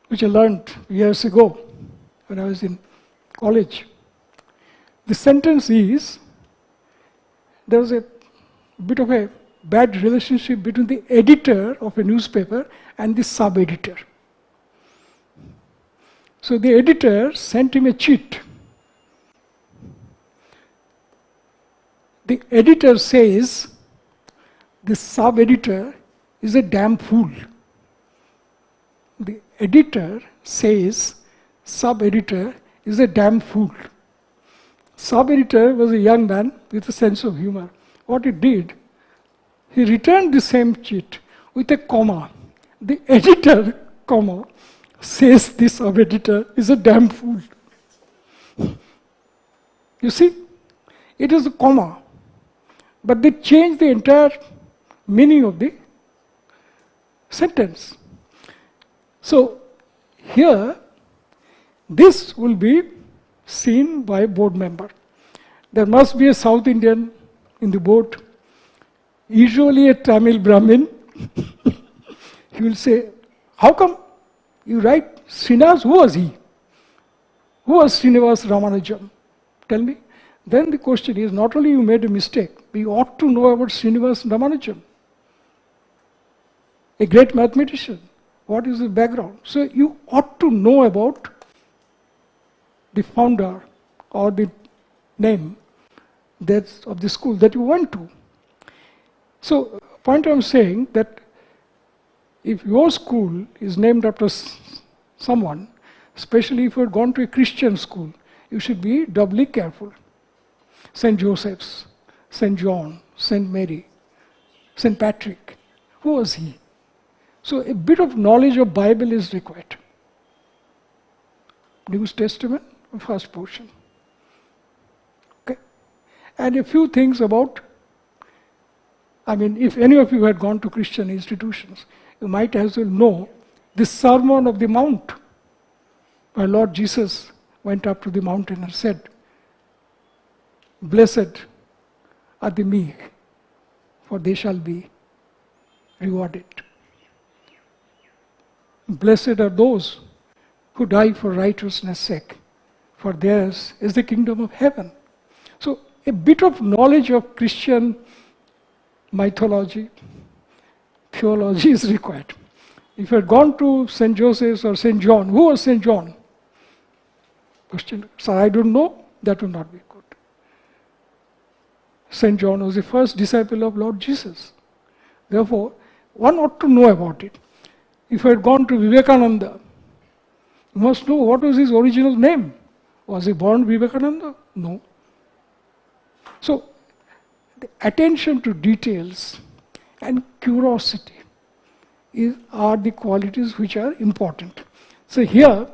which I learned years ago when I was in college. The sentence is, there was a bit of a bad relationship between the editor of a newspaper and the sub-editor. So the editor sent him a cheat. The editor says, the sub-editor is a damn fool. The editor says, sub-editor is a damn fool. Sub-editor was a young man with a sense of humor. What he did, he returned the same cheat with a comma. The editor, comma, says this sub-editor is a damn fool. You see, it is a comma, but they change the entire meaning of the sentence. So here, this will be seen by a board member. There must be a South Indian in the board, usually a Tamil Brahmin. He will say, how come you write Srinas? Who was he? Who was Srinivas Ramanujam? Tell me. Then the question is, not only you made a mistake, we ought to know about Srinivas Ramanujam, a great mathematician. What is his background? So you ought to know about the founder or the name that's of the school that you went to. So, point I'm saying that if your school is named after someone, especially if you had gone to a Christian school, you should be doubly careful. St. Joseph's, St. John, St. Mary, St. Patrick. Who was he? So a bit of knowledge of Bible is required. New Testament, first portion. Okay? And a few things about, if any of you had gone to Christian institutions, you might as well know the Sermon of the Mount, where Lord Jesus went up to the mountain and said, "Blessed are the meek, for they shall be rewarded. Blessed are those who die for righteousness' sake, for theirs is the kingdom of heaven." So a bit of knowledge of Christian mythology, theology is required. If you had gone to St. Joseph's or St. John, who was St. John? Question. So I don't know, that would not be good. St. John was the first disciple of Lord Jesus. Therefore, one ought to know about it. If I had gone to Vivekananda, you must know what was his original name. Was he born Vivekananda? No. So, the attention to details and curiosity are the qualities which are important. So here,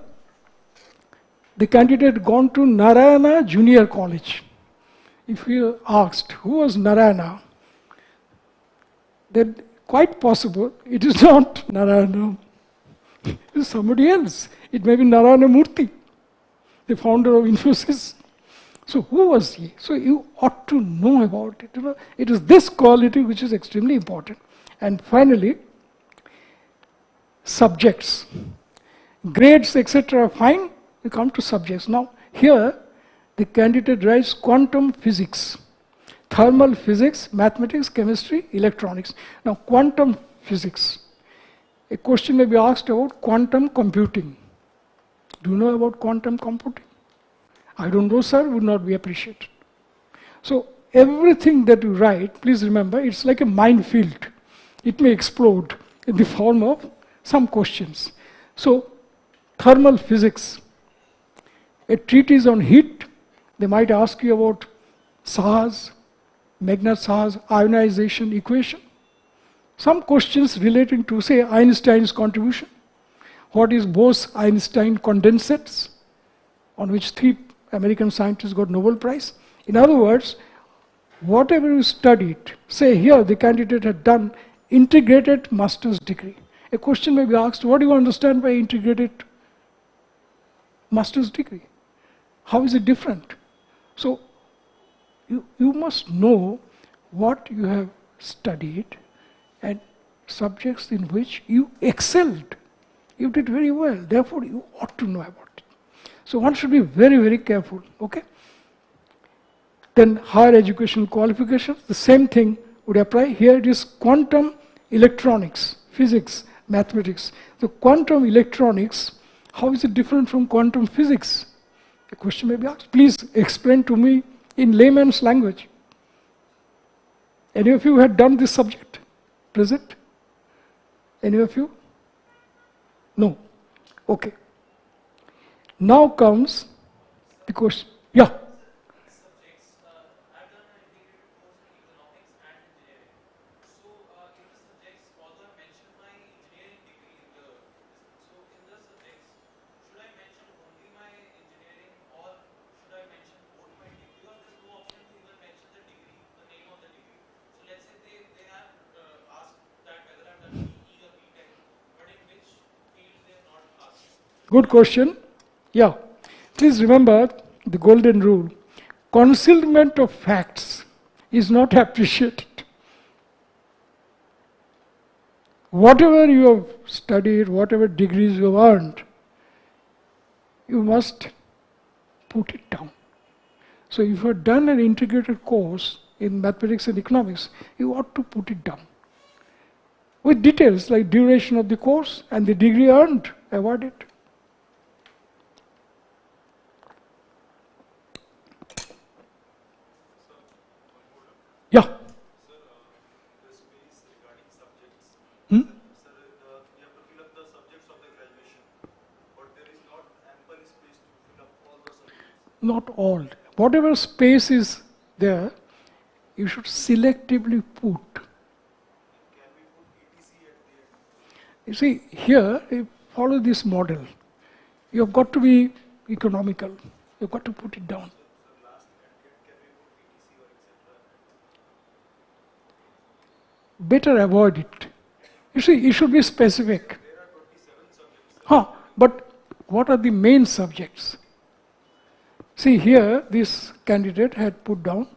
the candidate had gone to Narayana Junior College. If you asked, who was Narayana? Then quite possible, it is not Narayana. It is somebody else. It may be Narayana Murthy, the founder of Infosys. So who was he? So you ought to know about it. It is this quality which is extremely important. And finally, subjects. Grades, etc. fine. We come to subjects. Now, here, the candidate writes quantum physics, thermal physics, mathematics, chemistry, electronics. Now, quantum physics. A question may be asked about quantum computing. Do you know about quantum computing? I don't know, sir, would not be appreciated. So, everything that you write, please remember, it's like a minefield. It may explode in the form of some questions. So, thermal physics, a treatise on heat, they might ask you about Saha's, Magnus-Saha's ionization equation. Some questions relating to, say, Einstein's contribution. What is Bose-Einstein condensates, on which 3 American scientists got Nobel Prize? In other words, whatever you studied, say here the candidate had done integrated master's degree. A question may be asked, what do you understand by integrated master's degree? How is it different? So, you must know what you have studied and subjects in which you excelled. You did very well, therefore you ought to know about it. So one should be very, very careful, okay? Then higher education qualifications, the same thing would apply. Here it is quantum electronics, physics, mathematics. So quantum electronics, how is it different from quantum physics? A question may be asked. Please explain to me in layman's language. Any of you had done this subject? Present? Any of you? No. Okay. Now comes the question. Yeah. Good question. Yeah. Please remember the golden rule. Concealment of facts is not appreciated. Whatever you have studied, whatever degrees you have earned, you must put it down. So if you have done an integrated course in mathematics and economics, you ought to put it down. With details like duration of the course and the degree earned, awarded. Yeah. Sir, the space regarding subjects. Sir, we have to fill up the subjects of the graduation, but there is not ample space to fill up all the subjects. Not all. Whatever space is there, you should selectively put. Can we put ETC at the end? You see, here, you follow this model. You have got to be economical. You've got to put it down. Sir, last can we put ETC or etc.? Better avoid it. You see, it should be specific. There are 27 subjects. But what are the main subjects? See, here, this candidate had put down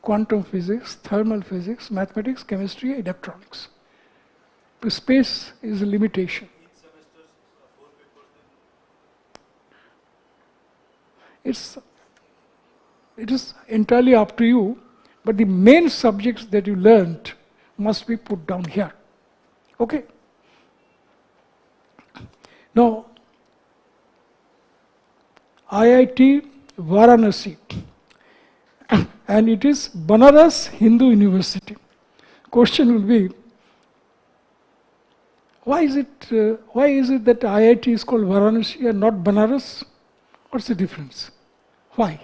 quantum physics, thermal physics, mathematics, chemistry, electronics. The space is a limitation. Each semester 4 papers. It is entirely up to you, but the main subjects that you learned must be put down here. Okay? Now, IIT Varanasi, and it is Banaras Hindu University. Question will be, why is it that IIT is called Varanasi and not Banaras? What's the difference? Why?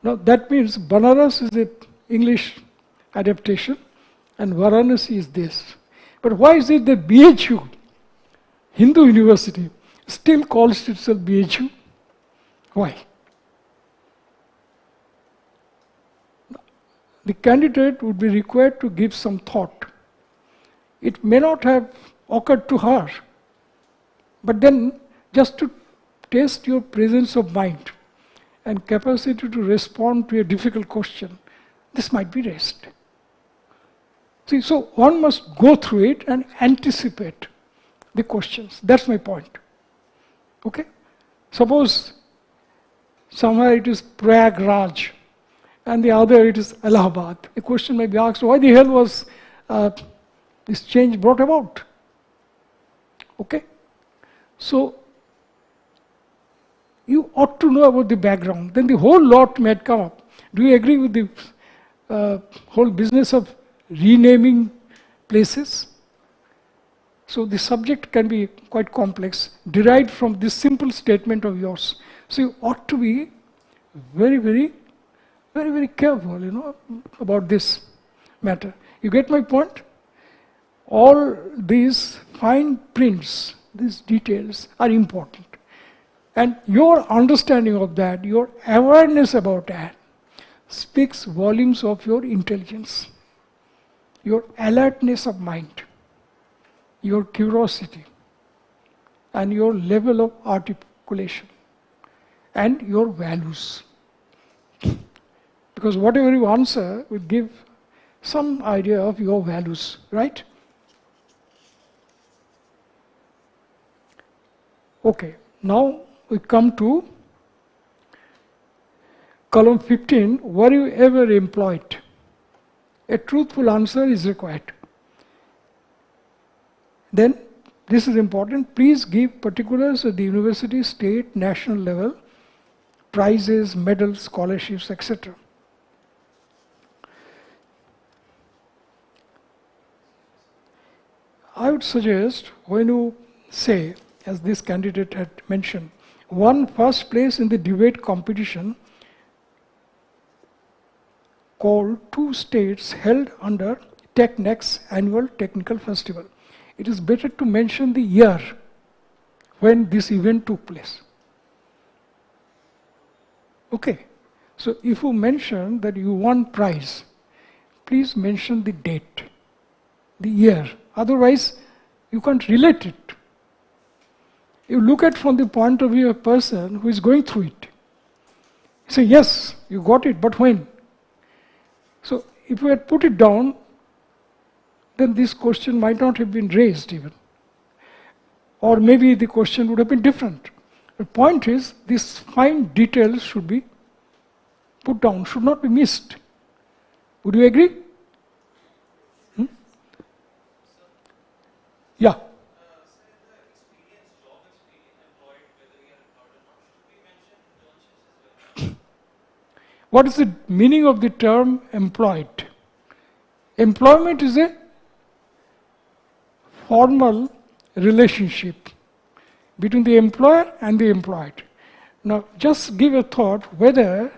Now that means Banaras is the English adaptation and Varanasi is this. But why is it that BHU, Hindu University, still calls itself BHU? Why? The candidate would be required to give some thought. It may not have occurred to her, but then just to test your presence of mind and capacity to respond to a difficult question, this might be raised. See, so one must go through it and anticipate the questions. That's my point. Okay? Suppose somewhere it is Prayagraj and the other it is Allahabad. The question may be asked, why the hell was this change brought about? Okay? So, you ought to know about the background. Then the whole lot might come up. Do you agree with the whole business of renaming places? So the subject can be quite complex, derived from this simple statement of yours. So you ought to be very, very, very, very careful, about this matter. You get my point? All these fine prints, these details are important. And your understanding of that, your awareness about that, speaks volumes of your intelligence, your alertness of mind, your curiosity, and your level of articulation, and your values. Because whatever you answer will give some idea of your values, right? Okay, now we come to column 15, were you ever employed? A truthful answer is required. Then, this is important, please give particulars at the university, state, national level, prizes, medals, scholarships, etc. I would suggest when you say, as this candidate had mentioned, won first place in the debate competition called 2 states held under TechNext's annual technical festival. It is better to mention the year when this event took place. Okay, so if you mention that you won prize, please mention the date, the year. Otherwise, you can't relate it. You look at from the point of view of a person who is going through it. You say, yes, you got it, but when? So, if you had put it down, then this question might not have been raised even. Or maybe the question would have been different. The point is, these fine details should be put down, should not be missed. Would you agree? Yeah. What is the meaning of the term employed? Employment is a formal relationship between the employer and the employed. Now, just give a thought whether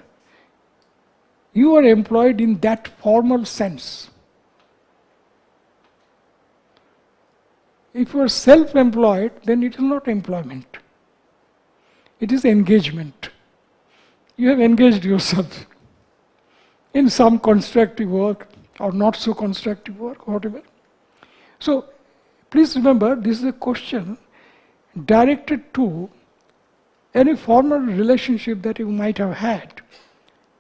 you are employed in that formal sense. If you are self-employed, then it is not employment. It is engagement. You have engaged yourself in some constructive work or not so constructive work, whatever. So, please remember, this is a question directed to any formal relationship that you might have had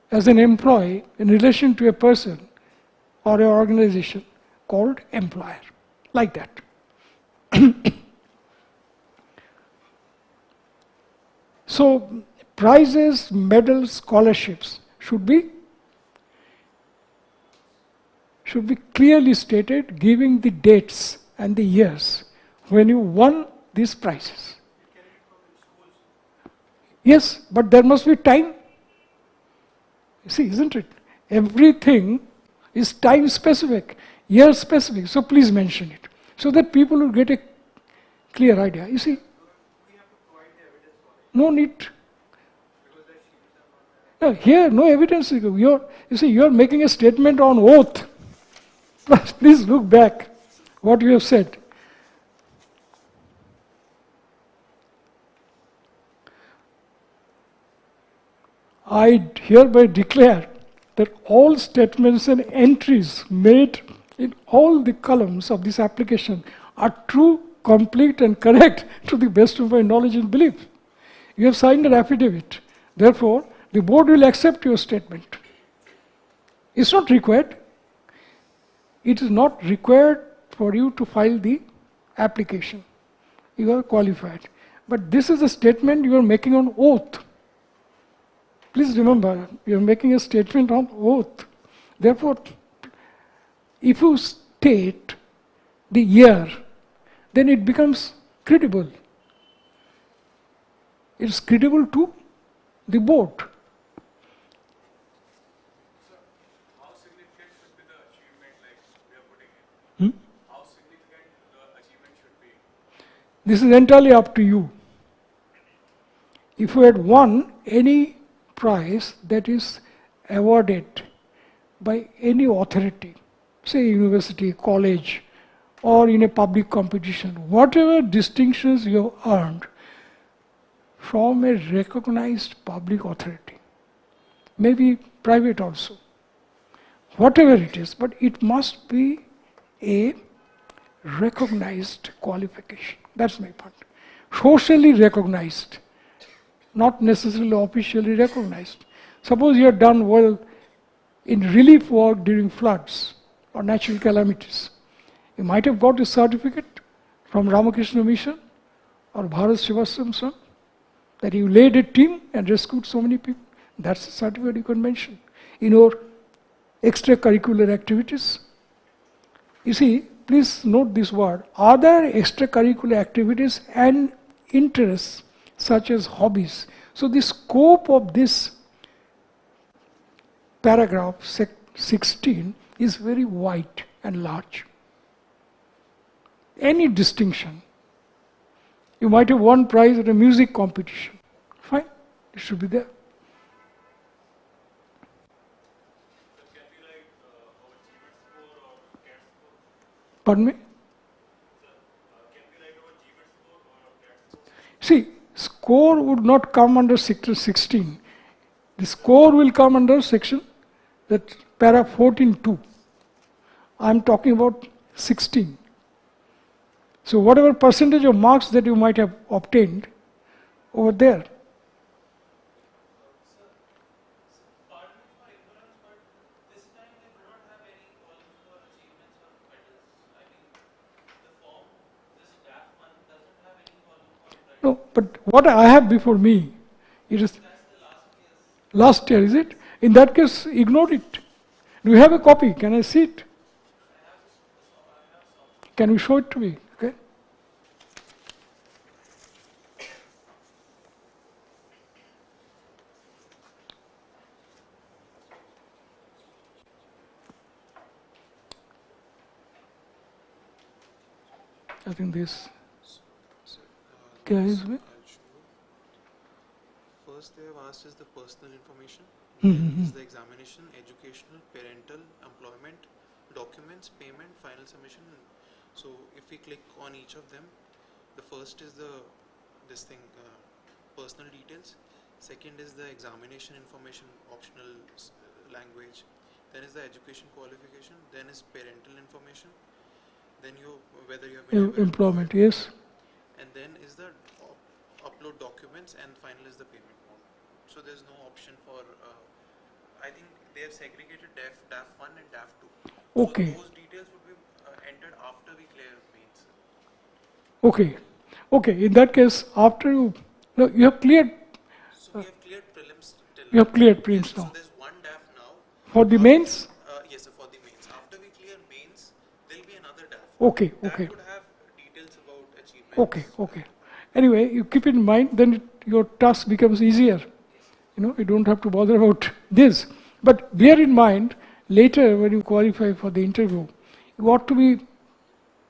as an employee in relation to a person or an organization called employer, like that. So, prizes, medals, scholarships should be clearly stated, giving the dates and the years when you won these prizes. Yes, but there must be time. You see, isn't it? Everything is time specific, year specific, so please mention it, so that people will get a clear idea. You see, no need. No, here, no evidence. You see, you are making a statement on oath. Please look back what you have said. I hereby declare that all statements and entries made in all the columns of this application are true, complete, and correct to the best of my knowledge and belief. You have signed an affidavit. Therefore, the board will accept your statement. It's not required. It is not required for you to file the application. You are qualified. But this is a statement you are making on oath. Please remember, you are making a statement on oath. Therefore, if you state the year, then it becomes credible. It's credible to the board. How significant should be the achievement like we are putting in? How significant the achievement should be? This is entirely up to you. If you had won any prize that is awarded by any authority, say university, college, or in a public competition, whatever distinctions you have earned from a recognized public authority, maybe private also, whatever it is, but it must be a recognized qualification. That's my point. Socially recognized, not necessarily officially recognized. Suppose you have done well in relief work during floods or natural calamities. You might have got a certificate from Ramakrishna Mission or Bharat Sevasram that you led a team and rescued so many people. That's a certificate you can mention in your extracurricular activities. You see, please note this word, other extracurricular activities and interests such as hobbies. So the scope of this paragraph 16 is very wide and large. Any distinction. You might have won prize at a music competition. Fine, it should be there. That can be like our achievement score or CAT score. Pardon me? Can be like our achievement score or CAT score. See, score would not come under section 16. The score will come under section, that para 14.2. I am talking about 16. So whatever percentage of marks that you might have obtained over there. Pardon me for ignorance, but this time they do not have any columns for achievements or medals. I mean, the form, this DAF one doesn't have any column for No, but what I have before me, it is last year, is it? In that case, ignore it. Do you have a copy? Can I see it? Can you show it to me? Okay. I think this. Okay, is it? First they have asked is the personal information, Mm-hmm. is the examination, educational, parental, employment, documents, payment, final submission. So if we click on each of them, the first is personal details. Second is the examination information, optional language. Then is the education qualification. Then is parental information. Then whether you have been Employment, yes. and then is the upload documents, and final is the payment mode. So there's no option for, I think they have segregated DAF 1 and DAF 2. Okay. So those details would be entered after we clear mains. Okay. Okay, in that case, after you, no, you have cleared, So we have cleared prelims till you have cleared prelims So now. there's one DAF now. For the mains? Yes, sir, for the mains. After we clear mains, there'll be another DAF. Okay, That okay. would have details about achievements. Okay, okay. Anyway, you keep in mind, then your task becomes easier. You know, you don't have to bother about this. But bear in mind, later when you qualify for the interview, you ought to be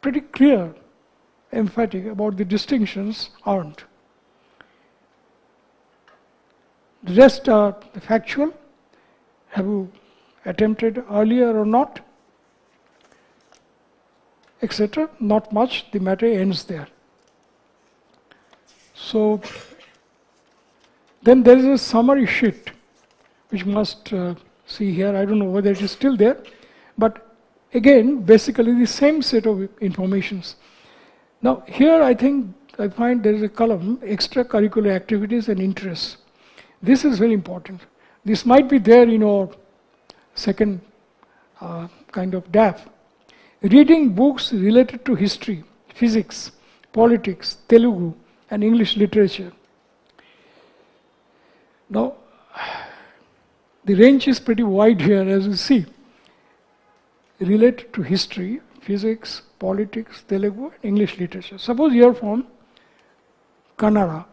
pretty clear, emphatic about the distinctions earned. The rest are factual. Have you attempted earlier or not? Etc. Not much, the matter ends there. So, then there is a summary sheet, which you must see here. I don't know whether it is still there, but again, basically the same set of informations. Now, here I find there is a column, extracurricular activities and interests. This is very important. This might be there in our second kind of DAF. Reading books related to history, physics, politics, Telugu, and English literature. Now, the range is pretty wide here, as you see. Related to history, physics, politics, Telugu, and English literature. Suppose you are from Kannada,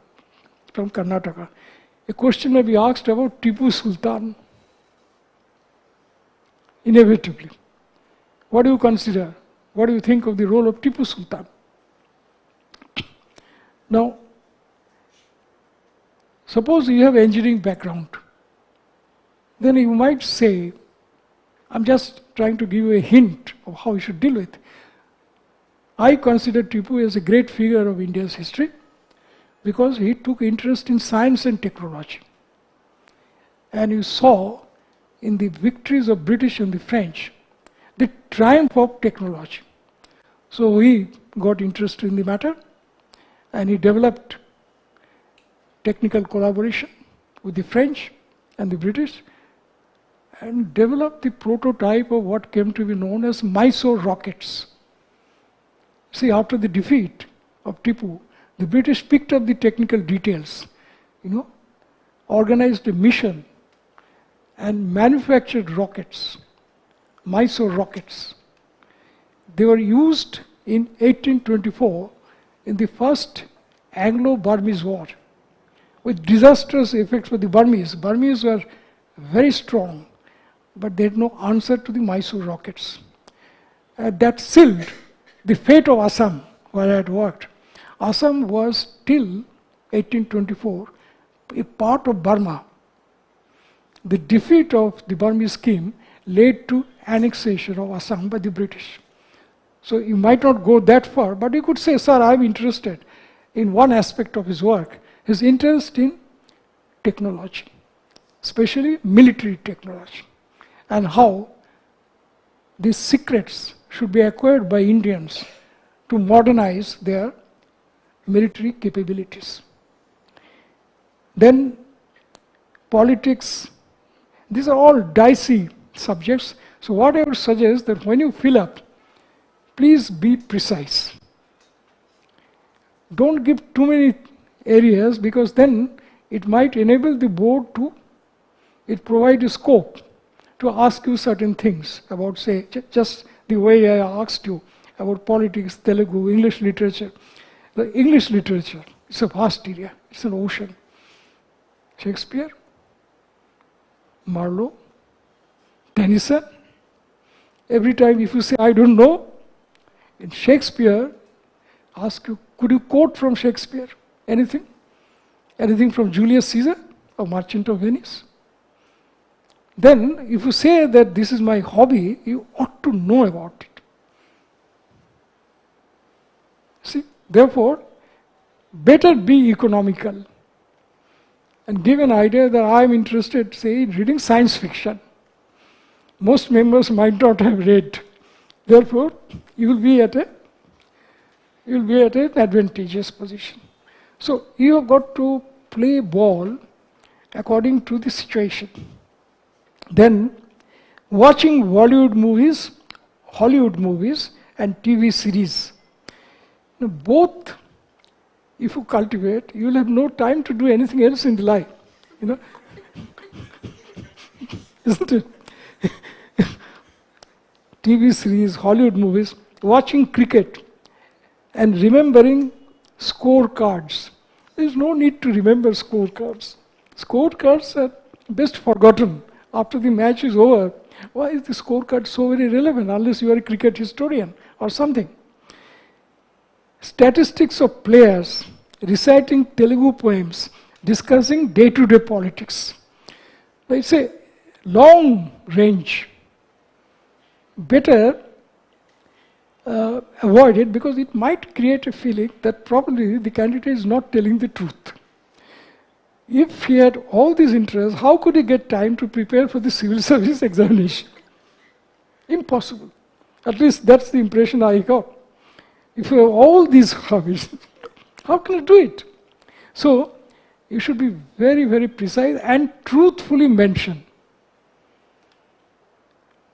from Karnataka. A question may be asked about Tipu Sultan. Inevitably. What do you consider? What do you think of the role of Tipu Sultan? Now, suppose you have engineering background. Then you might say, I'm just trying to give you a hint of how you should deal with. I consider Tipu as a great figure of India's history because he took interest in science and technology. And you saw in the victories of British and the French, the triumph of technology. So he got interested in the matter and he developed technical collaboration with the French and the British and developed the prototype of what came to be known as Mysore rockets. See, after the defeat of Tipu, the British picked up the technical details, organized a mission and manufactured rockets, Mysore rockets. They were used in 1824 in the first Anglo-Burmese war with disastrous effects for the Burmese. Burmese were very strong, but they had no answer to the Mysore rockets. That sealed the fate of Assam, where I had worked. Assam was till 1824 a part of Burma. The defeat of the Burmese scheme led to annexation of Assam by the British. So you might not go that far, but you could say, sir, I'm interested in one aspect of his work, his interest in technology, especially military technology, and how these secrets should be acquired by Indians to modernize their military capabilities. Then politics, these are all dicey subjects. So what I would suggest that when you fill up, please be precise. Don't give too many areas, because then it might enable the board to, it provide a scope to ask you certain things about, say, just the way I asked you about politics, Telugu, English literature. The English literature, it's a vast area, it's an ocean. Shakespeare, Marlowe, Tennyson. Every time if you say, I don't know, in Shakespeare, ask you, could you quote from Shakespeare? Anything? Anything from Julius Caesar or Merchant of Venice? Then, if you say that this is my hobby, you ought to know about it. See, therefore, better be economical and give an idea that I am interested, say, in reading science fiction. Most members might not have read. Therefore, you will be at an advantageous position. So you have got to play ball according to the situation. Then, watching Bollywood movies, Hollywood movies, and TV series. Now, both, if you cultivate, you will have no time to do anything else in the life. You know, isn't it? TV series, Hollywood movies, watching cricket, and remembering scorecards. There is no need to remember scorecards. Scorecards are best forgotten after the match is over. Why is the scorecard so very relevant unless you are a cricket historian or something? Statistics of players reciting Telugu poems, discussing day-to-day politics. It's a long range. Better avoid it because it might create a feeling that probably the candidate is not telling the truth. If he had all these interests, how could he get time to prepare for the civil service examination? Impossible. At least that's the impression I got. If you have all these hobbies, how can you do it? So, you should be very, very precise and truthfully mention.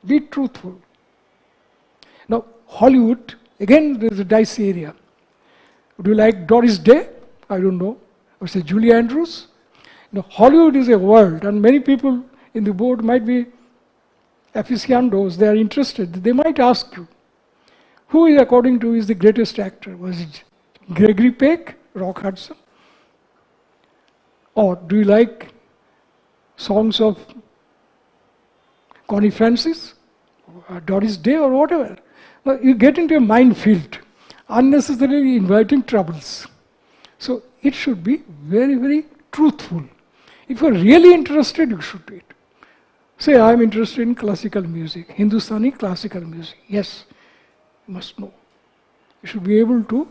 Be truthful. Now, Hollywood, again, there is a dicey area. Would you like Doris Day? I don't know. Or say Julie Andrews? Now, Hollywood is a world, and many people in the board might be aficionados, they are interested. They might ask you, who is, according to you, is the greatest actor? Was it Gregory Peck, Rock Hudson? Or do you like songs of Connie Francis, or Doris Day, or whatever? Now, you get into a minefield, unnecessarily inviting troubles. So, it should be very, very truthful. If you are really interested, you should do it. Say, I am interested in classical music, Hindustani classical music. Yes, you must know. You should be able to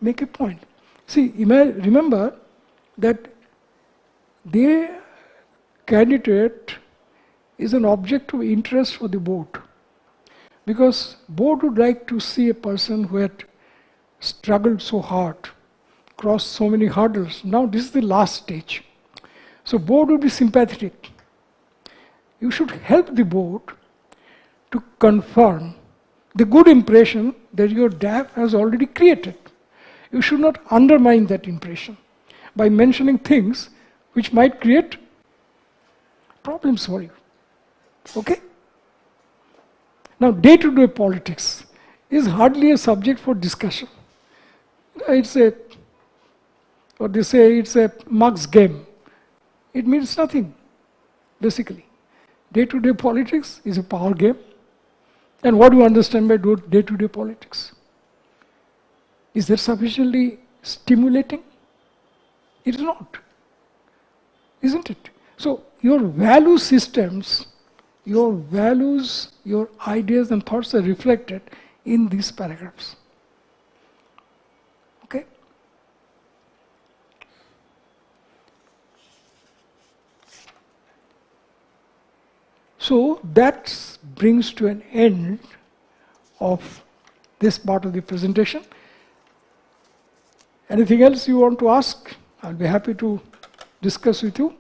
make a point. See, remember that the candidate is an object of interest for the board. Because board would like to see a person who had struggled so hard, crossed so many hurdles. Now this is the last stage. So board would be sympathetic. You should help the board to confirm the good impression that your DAF has already created. You should not undermine that impression by mentioning things which might create problems for you. Okay? Now, day-to-day politics is hardly a subject for discussion. It's what they say, it's a mug's game. It means nothing, basically. Day-to-day politics is a power game. And what do you understand by day-to-day politics? Is that sufficiently stimulating? It is not. Isn't it? So, your value systems, your values, your ideas and thoughts are reflected in these paragraphs. Okay? So that brings to an end of this part of the presentation. Anything else you want to ask? I'll be happy to discuss with you.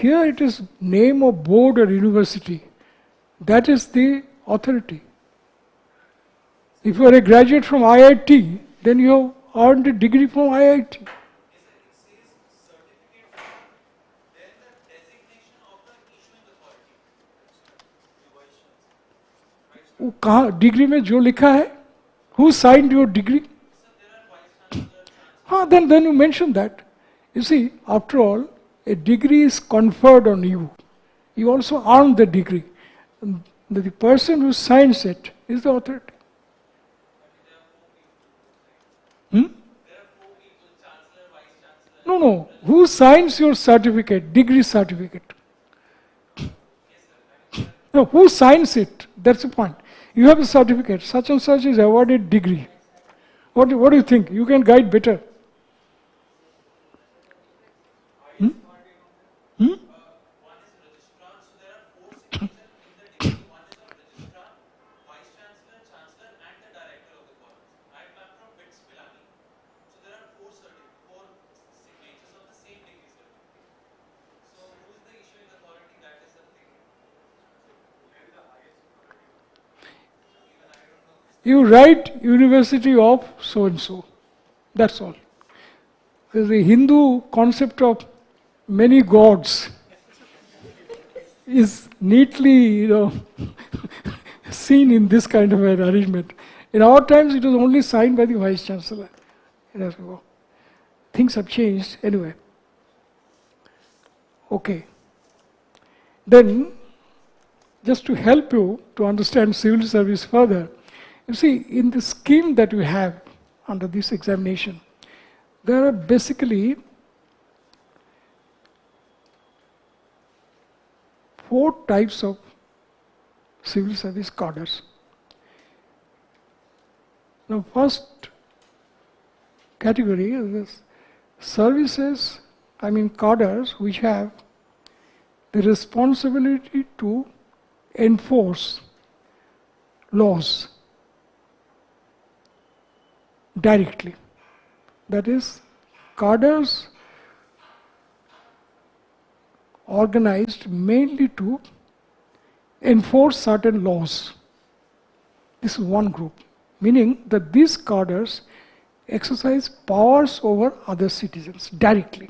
here it is name of board or university. That is the authority. If you are a graduate from IIT, then you have earned a degree from IIT. वो कहाँ degree में जो लिखा है? Who signed your degree? Then you mention that. You see, after all, a degree is conferred on you. You also earn the degree. And the person who signs it is the authority. No. Who signs your certificate, degree certificate? No, who signs it? That's the point. You have a certificate, such and such is awarded degree. What do you think? You can guide better. You write University of so and so. That's all. The Hindu concept of many gods is neatly, seen in this kind of an arrangement. In our times, it was only signed by the Vice Chancellor. Things have changed anyway. Okay. Then, just to help you to understand civil service further, you see, in the scheme that we have under this examination, there are basically 4 types of civil service cadres. The first category is services, cadres which have the responsibility to enforce laws directly. That is, cadres organized mainly to enforce certain laws. This is one group, meaning that these cadres exercise powers over other citizens directly.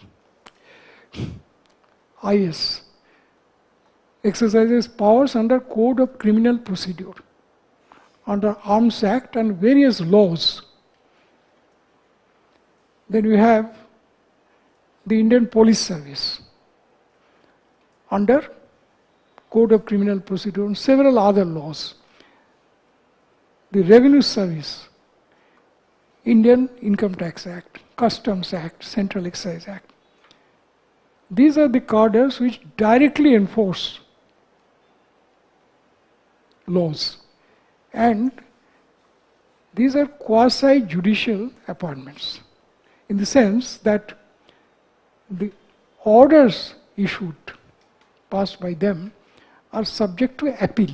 IAS exercises powers under Code of Criminal Procedure, under Arms Act and various laws. Then we have the Indian Police Service under Code of Criminal Procedure and several other laws. The Revenue Service, Indian Income Tax Act, Customs Act, Central Excise Act. These are the cadres which directly enforce laws, and these are quasi-judicial appointments, in the sense that the orders issued, passed by them, are subject to appeal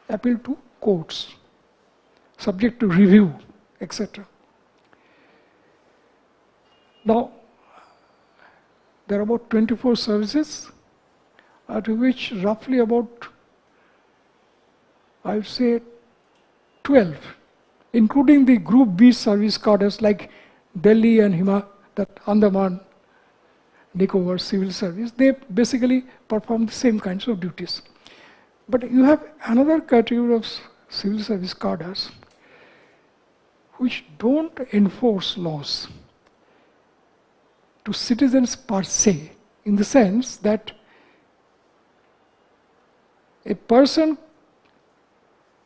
to courts, subject to review, etc. Now, there are about 24 services, out of which roughly about, I would say, 12, including the Group B service cadres like Delhi and that Undermine, Nicobar Civil Service, they basically perform the same kinds of duties. But you have another category of civil service cadres which don't enforce laws to citizens per se, in the sense that a person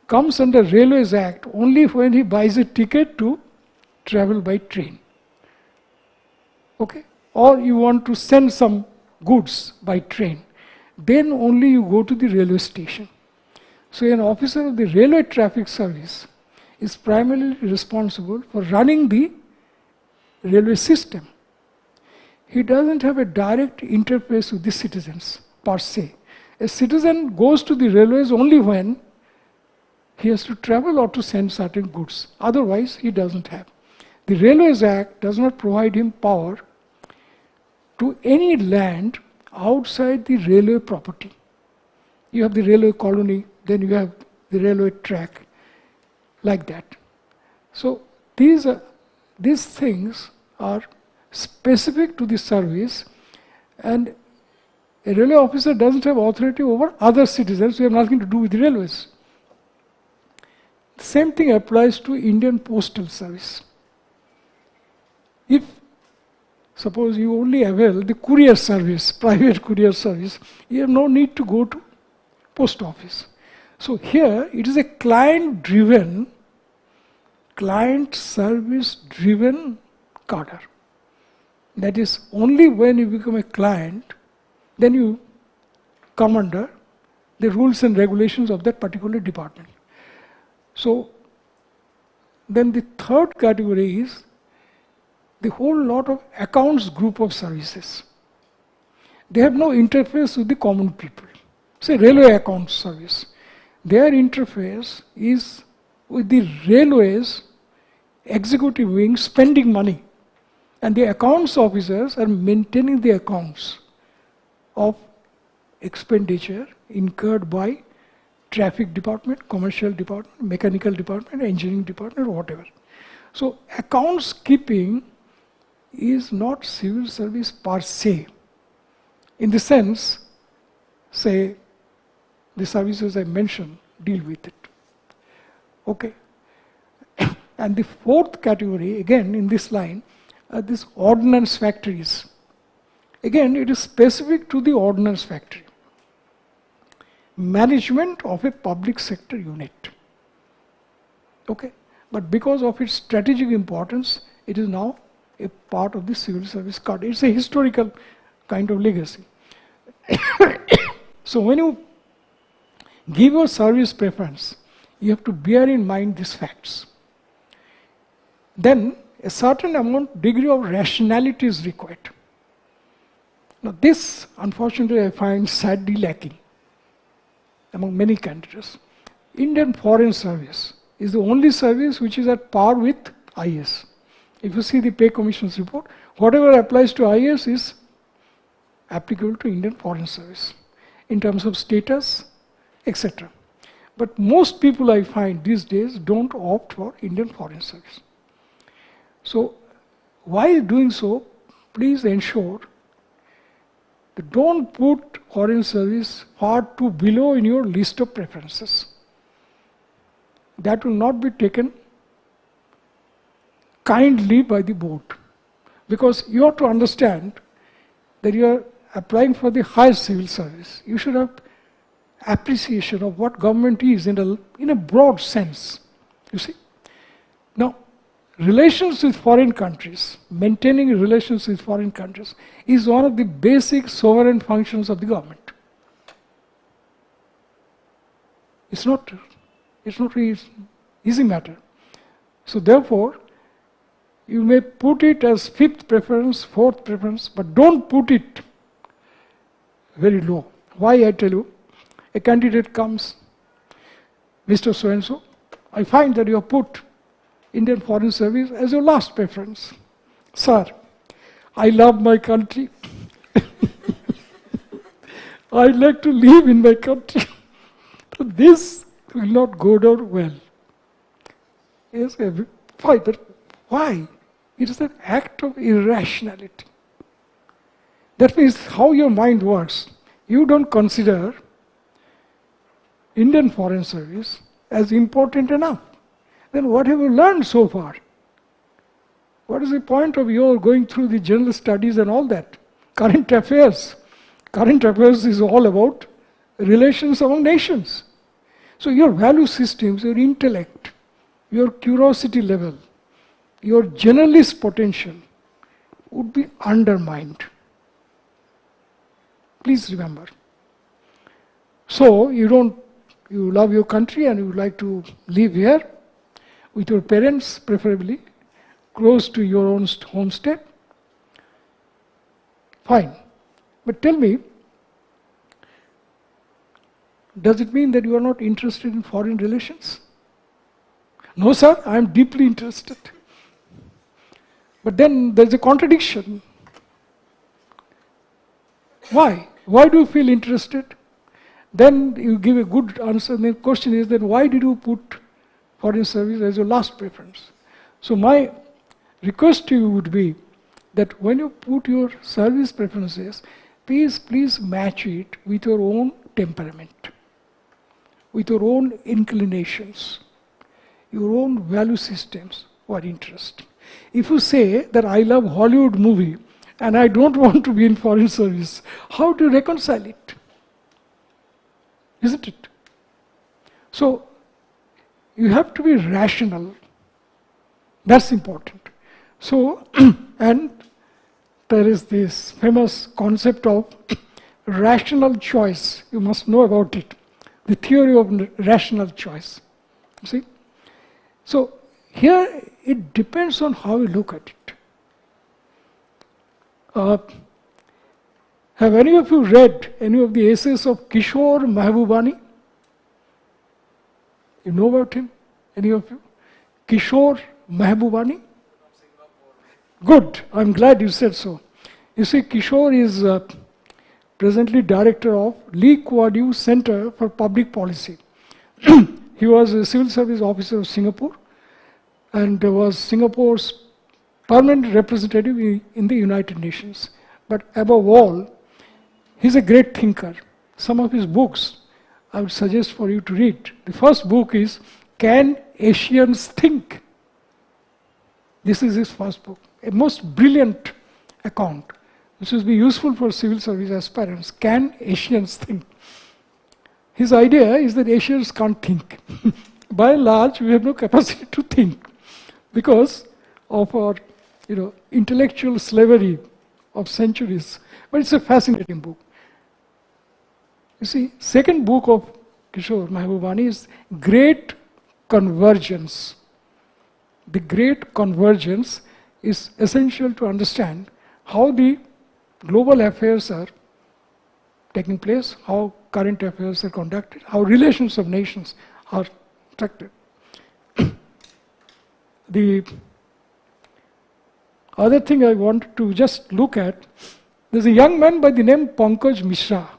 comes under Railways Act only when he buys a ticket to travel by train. Okay? Or you want to send some goods by train. Then only you go to the railway station. So an officer of the Railway Traffic Service is primarily responsible for running the railway system. He doesn't have a direct interface with the citizens per se. A citizen goes to the railways only when he has to travel or to send certain goods. Otherwise, he doesn't have. The Railways Act does not provide him power to any land outside the railway property. You have the railway colony, then you have the railway track, like that. So these things are specific to the service, and a railway officer doesn't have authority over other citizens who have nothing to do with the railways. The same thing applies to Indian Postal Service. If suppose you only avail the courier service, private courier service, you have no need to go to post office. So here it is a client-driven, client service-driven cadre. That is, only when you become a client, then you come under the rules and regulations of that particular department. So then the third category is the whole lot of accounts group of services. They have no interface with the common people. Say railway accounts service. Their interface is with the railways executive wing spending money, and the accounts officers are maintaining the accounts of expenditure incurred by traffic department, commercial department, mechanical department, engineering department, whatever. So accounts keeping is not civil service per se. In the sense, say, the services I mentioned deal with it. Okay. And the fourth category, again in this line, are these ordnance factories. Again, it is specific to the ordnance factory. Management of a public sector unit. Okay. But because of its strategic importance, it is now a part of the civil service code. It's a historical kind of legacy. So when you give your service preference, you have to bear in mind these facts. Then a certain degree of rationality is required. Now this, unfortunately, I find sadly lacking among many candidates. Indian Foreign Service is the only service which is at par with IAS. If you see the Pay Commission's report, whatever applies to IAS is applicable to Indian Foreign Service in terms of status, etc. But most people I find these days don't opt for Indian Foreign Service. So while doing so, please ensure that don't put Foreign Service far too below in your list of preferences. That will not be taken kindly by the board, because you have to understand that you are applying for the highest civil service. You should have appreciation of what government is in a broad sense. You see? Now, relations with foreign countries, maintaining relations with foreign countries is one of the basic sovereign functions of the government. It's not really easy matter. So therefore, you may put it as fifth preference, fourth preference, but don't put it very low. Why, I tell you? A candidate comes, Mr. So-and-so, I find that you have put Indian Foreign Service as your last preference. Sir, I love my country. I like to live in my country. So this will not go down well. Yes, why? But why? It is an act of irrationality. That means how your mind works. You don't consider Indian Foreign Service as important enough. Then what have you learned so far? What is the point of your going through the general studies and all that? Current affairs. Current affairs is all about relations among nations. So your value systems, your intellect, your curiosity level, your generalist potential would be undermined. Please remember. So you love your country and you would like to live here with your parents, preferably close to your own home state. Fine. But tell me, does it mean that you are not interested in foreign relations? No, sir, I am deeply interested. But then there is a contradiction. Why? Why do you feel interested? Then you give a good answer. The question is then why did you put foreign service as your last preference? So my request to you would be that when you put your service preferences, please match it with your own temperament, with your own inclinations, your own value systems or interest. If you say that I love Hollywood movie and I don't want to be in foreign service, how do you reconcile it? Isn't it? So you have to be rational. That's important. So, and there is this famous concept of rational choice. You must know about it. The theory of rational choice. See? So, here it depends on how you look at it. Have any of you read any of the essays of Kishore Mahbubani? You know about him? Any of you? Kishore Mahbubani? Good. I'm glad you said so. You see, Kishore is presently director of Lee Kuan Yew Center for Public Policy. He was a civil service officer of Singapore and was Singapore's permanent representative in the United Nations. But above all, he's a great thinker. Some of his books I would suggest for you to read. The first book is Can Asians Think? This is his first book. A most brilliant account. This will be useful for civil service aspirants. Can Asians think? His idea is that Asians can't think. By and large, we have no capacity to think because of our intellectual slavery of centuries. But it's a fascinating book. You see, second book of Kishore Mahbubani is Great Convergence. The Great Convergence is essential to understand how the global affairs are taking place, how current affairs are conducted, how relations of nations are structured. The other thing I want to just look at, there's a young man by the name Pankaj Mishra.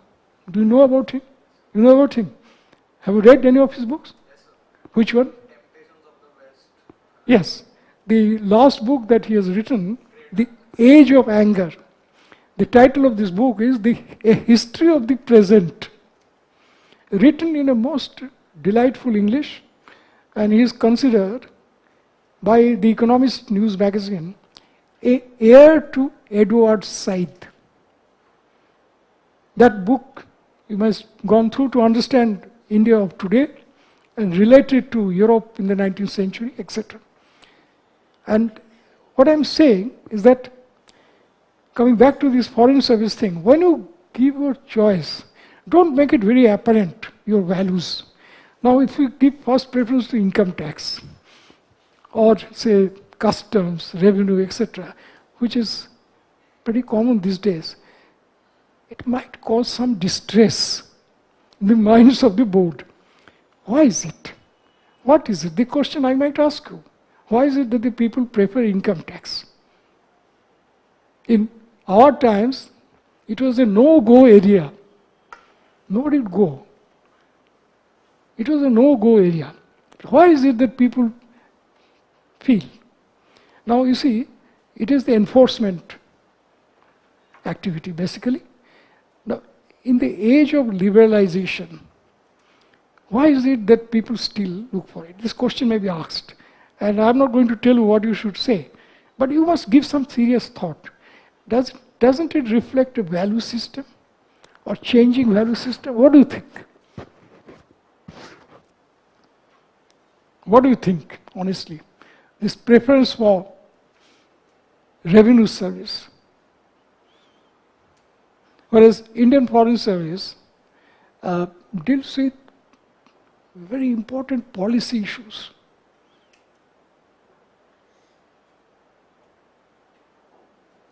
Do you know about him? You know about him? Have you read any of his books? Yes, sir. Which one? Temptations of the West. Yes. The last book that he has written, The Age of Anger. The title of this book is A History of the Present. Written in a most delightful English, and he is considered by the Economist News magazine a heir to Edward Said. That book you must have gone through to understand India of today and relate it to Europe in the 19th century, etc. And what I'm saying is that, coming back to this foreign service thing, when you give your choice, don't make it very apparent, your values. Now, if you give first preference to income tax, or say customs, revenue, etc., which is pretty common these days, it might cause some distress in the minds of the board. Why is it? What is it? The question I might ask you. Why is it that the people prefer income tax? In our times, it was a no-go area. Nobody would go. It was a no-go area. Why is it that people feel? Now you see, it is the enforcement activity basically. Now, in the age of liberalization, why is it that people still look for it? This question may be asked. And I'm not going to tell you what you should say. But you must give some serious thought. Doesn't it reflect a value system? Or changing value system? What do you think? What do you think, honestly? This preference for revenue service. Whereas Indian Foreign Service deals with very important policy issues.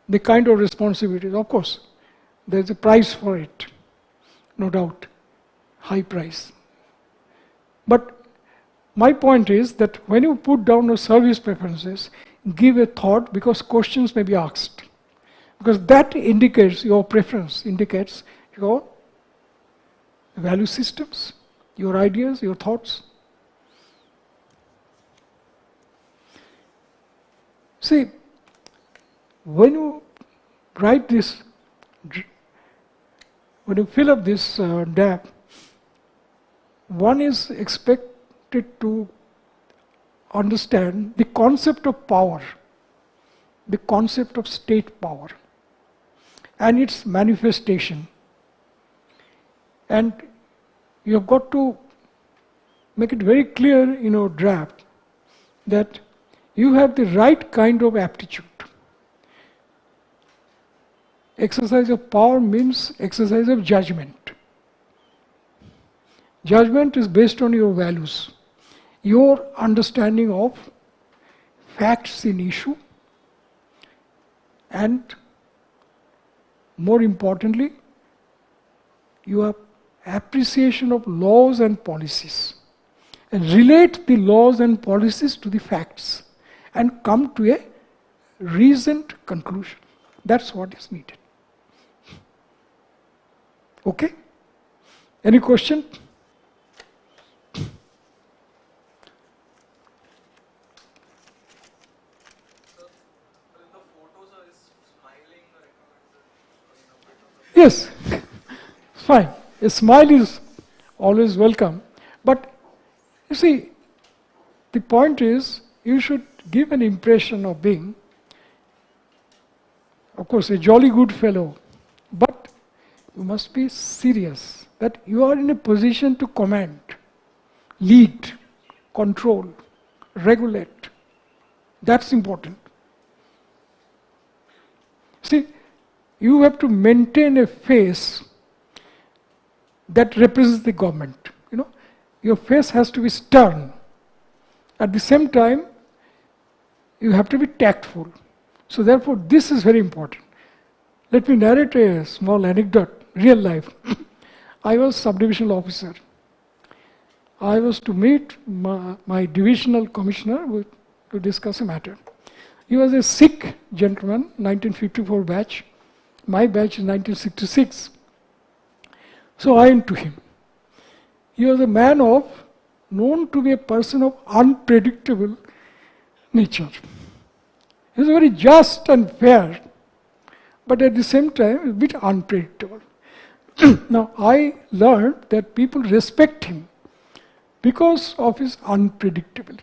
The kind of responsibilities, of course, there's a price for it, no doubt, high price. But my point is that when you put down your service preferences, give a thought because questions may be asked. Because that indicates your preference, indicates your value systems, your ideas, your thoughts. See, when you write this, when you fill up this DAF, one is expected to understand the concept of power, the concept of state power, and its manifestation. And you have got to make it very clear in your draft that you have the right kind of aptitude. Exercise of power means exercise of judgment. Judgment is based on your values, your understanding of facts in issue, and more importantly, your appreciation of laws and policies, and relate the laws and policies to the facts and come to a reasoned conclusion. That's what is needed. Okay? Any question? Yes, fine. A smile is always welcome. But you see, the point is, you should give an impression of being, of course, a jolly good fellow, but you must be serious, that you are in a position to command, lead, control, regulate. That's important. See, you have to maintain a face that represents the government. You know, your face has to be stern. At the same time, you have to be tactful. So therefore, this is very important. Let me narrate a small anecdote, real life. I was subdivisional officer. I was to meet my divisional commissioner to discuss a matter. He was a Sikh gentleman, 1954 batch. My batch is 1966. So I went to him. He was a man known to be a person of unpredictable nature. He was very just and fair, but at the same time, a bit unpredictable. Now, I learned that people respect him because of his unpredictability.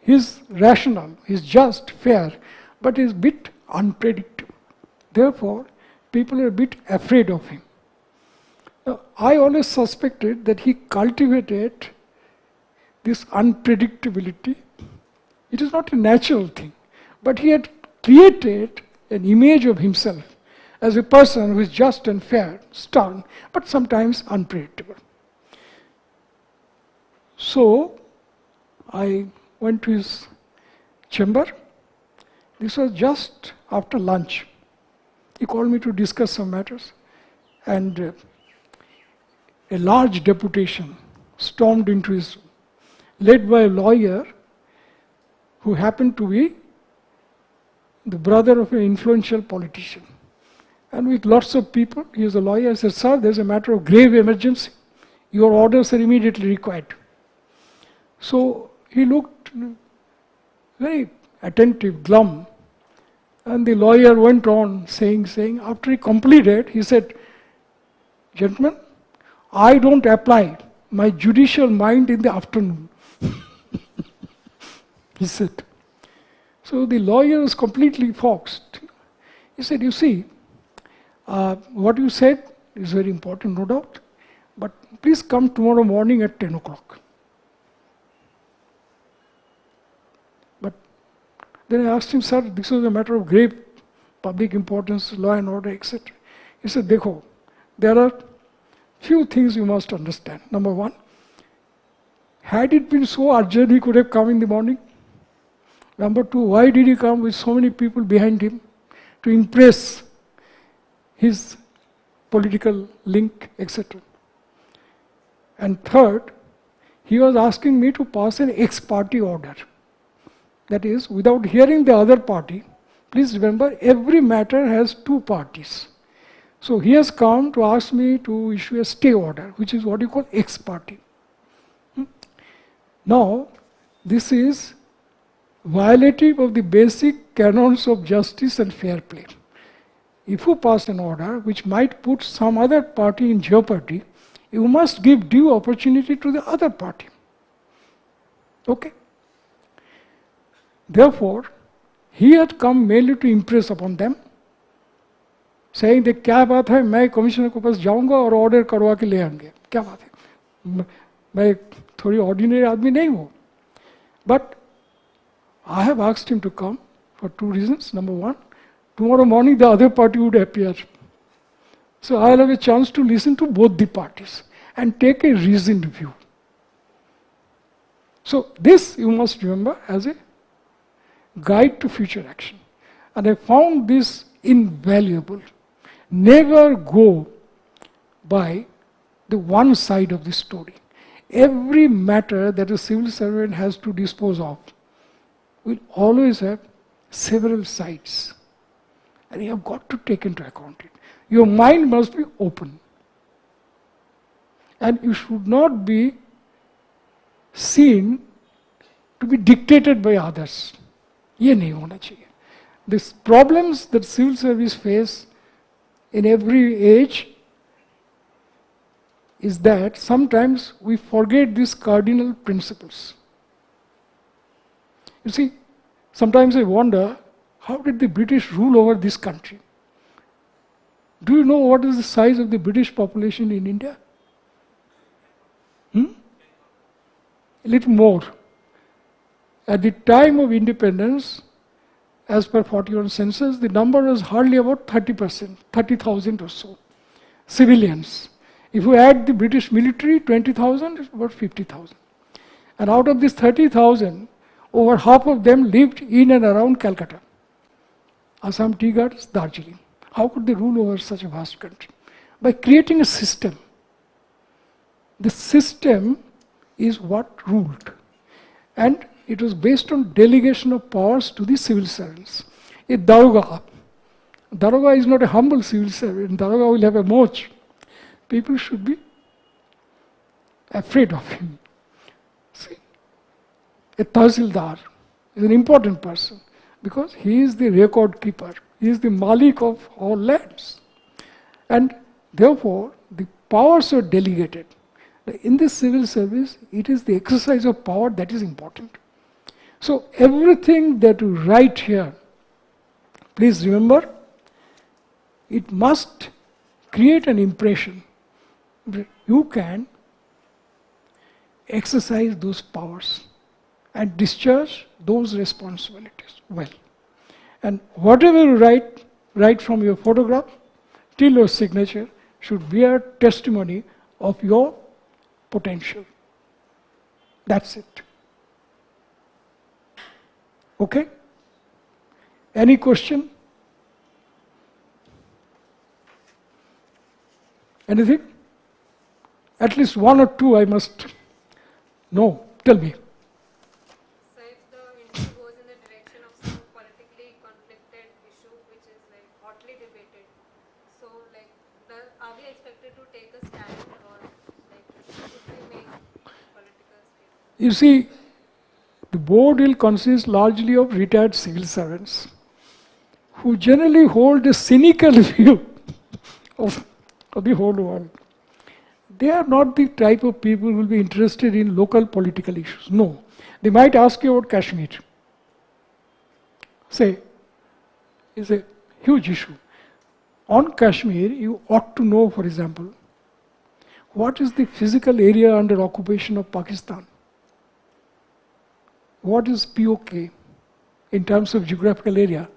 He's rational, he's just, fair, but he's a bit unpredictable. Therefore, people are a bit afraid of him. Now, I always suspected that he cultivated this unpredictability. It is not a natural thing, but he had created an image of himself as a person who is just and fair, stern, but sometimes unpredictable. So, I went to his chamber. This was just after lunch. He called me to discuss some matters, and a large deputation stormed into his room, led by a lawyer who happened to be the brother of an influential politician. And with lots of people, he was a lawyer. I said, "Sir, there's a matter of grave emergency. Your orders are immediately required." So he looked very attentive, glum. And the lawyer went on saying, after he completed, he said, "Gentlemen, I don't apply my judicial mind in the afternoon." He said. So the lawyer was completely foxed. He said, "You see, what you said is very important, no doubt, but please come tomorrow morning at 10 o'clock. But then I asked him, "Sir, this was a matter of grave public importance, law and order, etc." He said, "Dekho, there are few things you must understand. Number one, had it been so urgent, he could have come in the morning. Number two, why did he come with so many people behind him to impress his political link, etc. And third, he was asking me to pass an ex parte order. That is, without hearing the other party, Please remember, every matter has two parties. So he has come to ask me to issue a stay order, which is what you call ex parte. Now, this is violative of the basic canons of justice and fair play. If you pass an order which might put some other party in jeopardy, you must give due opportunity to the other party. Okay? Therefore, he had come mainly to impress upon them, saying that क्या बात है, मैं commissioner के पास जाऊंगा और order करवा के ले आएंगे, क्या बात है, मैं थोड़ी ऑर्डिनरी आदमी नहीं हूँ. But I have asked him to come for two reasons. Number one, tomorrow morning the other party would appear. So I'll have a chance to listen to both the parties and take a reasoned view. So this you must remember as a guide to future action. And I found this invaluable. Never go by the one side of the story. Every matter that a civil servant has to dispose of will always have several sides. And you have got to take into account it. Your mind must be open. And you should not be seen to be dictated by others. ये नहीं होना चाहिए. These problems that civil service face in every age is that sometimes we forget these cardinal principles. You see, sometimes I wonder, how did the British rule over this country? Do you know what is the size of the British population in India? A little more. At the time of independence, as per 41 census, the number was hardly about 30%, 30,000 or so, civilians. If you add the British military, 20,000, it's about 50,000. And out of this 30,000, over half of them lived in and around Calcutta. Assam Tea Gardens, Darjeeling. How could they rule over such a vast country? By creating a system. The system is what ruled. And it was based on delegation of powers to the civil servants. A daroga is not a humble civil servant. Daroga will have a moch. People should be afraid of him. See, a tahsildar is an important person because he is the record keeper. He is the malik of all lands. And therefore, the powers are delegated. In the civil service, it is the exercise of power that is important. So everything that you write here, please remember, it must create an impression that you can exercise those powers and discharge those responsibilities well. And whatever you write from your photograph till your signature should bear testimony of your potential. That's it. Okay? Any question? Anything? At least one or two I must know. Tell me. So if the interview goes in the direction of some politically conflicted issue which is like hotly debated, so like are we expected to take a stand or like should we make political statements? You see, the board will consist largely of retired civil servants who generally hold a cynical view of the whole world. They are not the type of people who will be interested in local political issues. No. They might ask you about Kashmir. Say, it's a huge issue. On Kashmir, you ought to know, for example, what is the physical area under occupation of Pakistan? What is POK in terms of geographical area?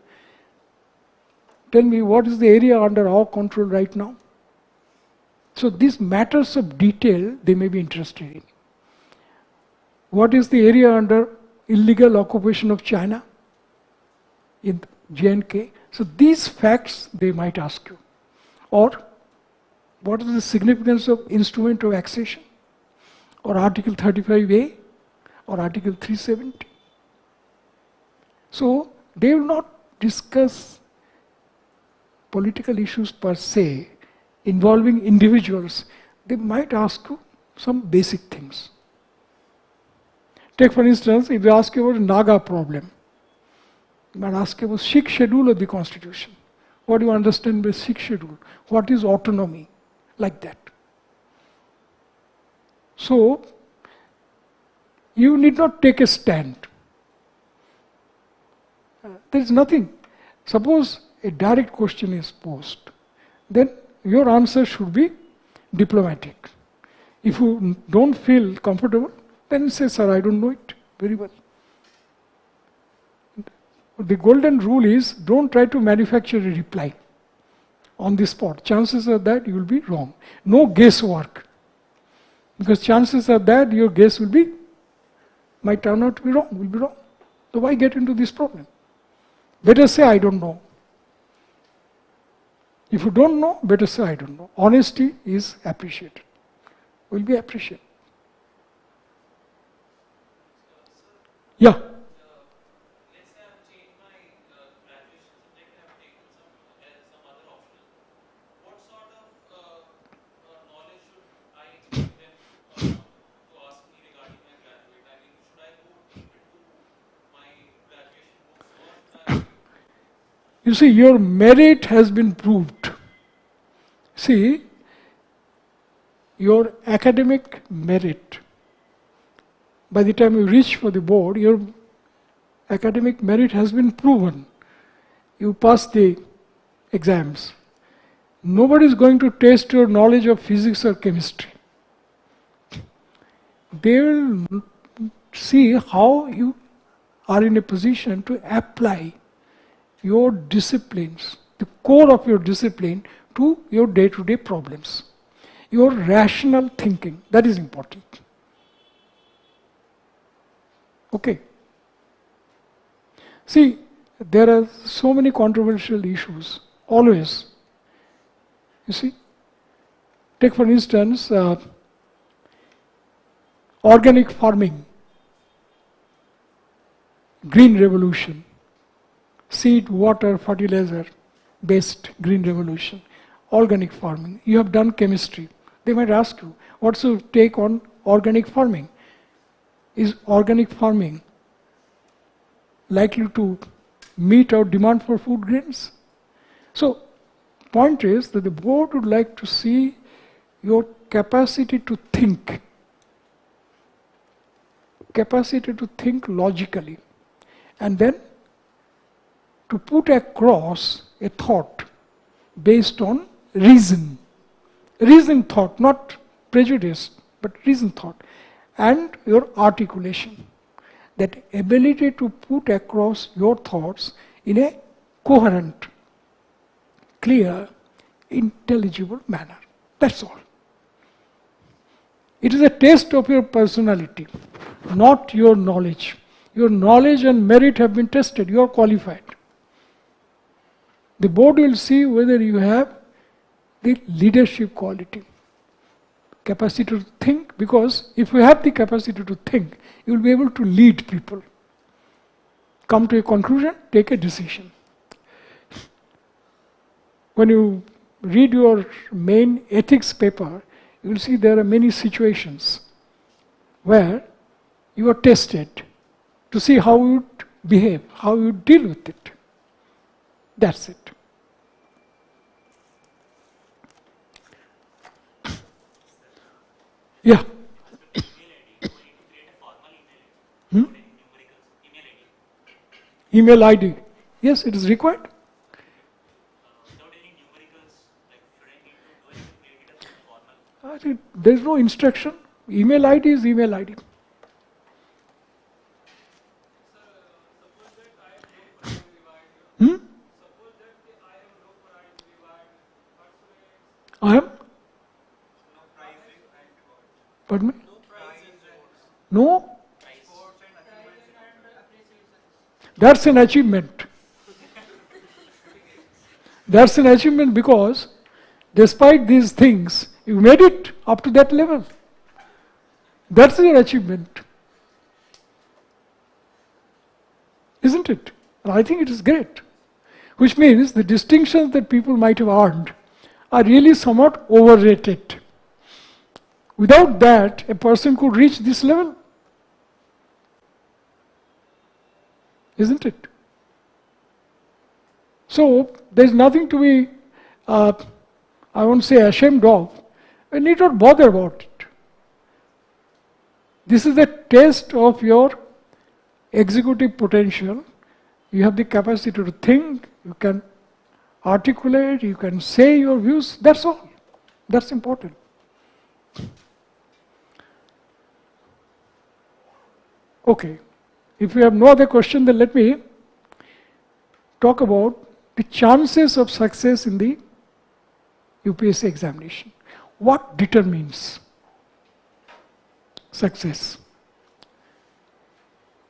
Tell me, what is the area under our control right now? So these matters of detail they may be interested in. What is the area under illegal occupation of China in J&K? So these facts they might ask you. Or what is the significance of instrument of accession? Or Article 35A? Or Article 370? So they will not discuss political issues per se, involving individuals, they might ask you some basic things. Take for instance, if they ask you about Naga problem, they might ask you about Sikh schedule of the constitution. What do you understand by Sikh schedule? What is autonomy? Like that. So, you need not take a stand. There is nothing. Suppose a direct question is posed, then your answer should be diplomatic. If you don't feel comfortable, then say, sir, I don't know it very well. The golden rule is, don't try to manufacture a reply on the spot. Chances are that you will be wrong. No guesswork. Because chances are that your guess might turn out to be wrong, will be wrong. So why get into this problem? Better say, I don't know. If you don't know, better say, I don't know. Honesty is appreciated. Will be appreciated. Yeah. Let's say I've changed my graduation subject and I've taken some other optional. What sort of knowledge should I expect them to ask me regarding my graduate? I mean, should I go deep into my graduation books or should I? You see, your merit has been proved. See, your academic merit, by the time you reach for the board, your academic merit has been proven. You pass the exams. Nobody is going to test your knowledge of physics or chemistry. They will see how you are in a position to apply your disciplines, the core of your discipline, to your day-to-day problems. Your rational thinking, that is important. Okay. See, there are so many controversial issues, always. You see, take for instance, organic farming, green revolution, seed, water, fertilizer based green revolution, organic farming. You have done chemistry. They might ask you, what's your take on organic farming? Is organic farming likely to meet our demand for food grains? So, point is that the board would like to see your capacity to think logically, and then to put across a thought based on reason thought, not prejudice, but reason thought, and your articulation, that ability to put across your thoughts in a coherent, clear, intelligible manner. That's all. It is a test of your personality, not your knowledge. Your knowledge and merit have been tested. You are qualified. The board will see whether you have the leadership quality, capacity to think, because if you have the capacity to think, you will be able to lead people. Come to a conclusion, take a decision. When you read your main ethics paper, you will see there are many situations where you are tested to see how you behave, how you deal with it. That's it. Yeah. Email ID. Yes, it is required. Without any numericals, like should I need to do anything, create it as formal? I think there is no instruction. Email ID is email ID. I am? Pardon me? No? That's an achievement. That's an achievement because despite these things, you made it up to that level. That's your achievement. Isn't it? And I think it is great. Which means the distinctions that people might have earned are really somewhat overrated. Without that, a person could reach this level. Isn't it? So, there is nothing to be, I won't say ashamed of. We need not bother about it. This is the test of your executive potential. You have the capacity to think, you can articulate, you can say your views, that's all. That's important. Okay, if you have no other question, then let me talk about the chances of success in the UPSC examination. What determines success?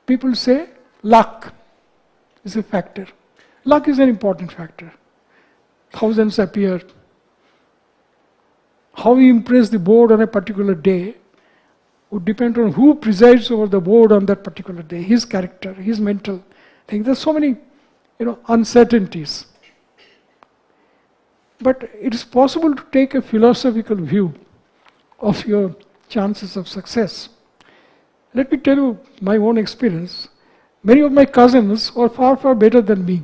People say luck is a factor. Luck is an important factor. Thousands appear. How you impress the board on a particular day would depend on who presides over the board on that particular day, his character, his mental thing. There's so many, uncertainties. But it is possible to take a philosophical view of your chances of success. Let me tell you my own experience. Many of my cousins were far, far better than me.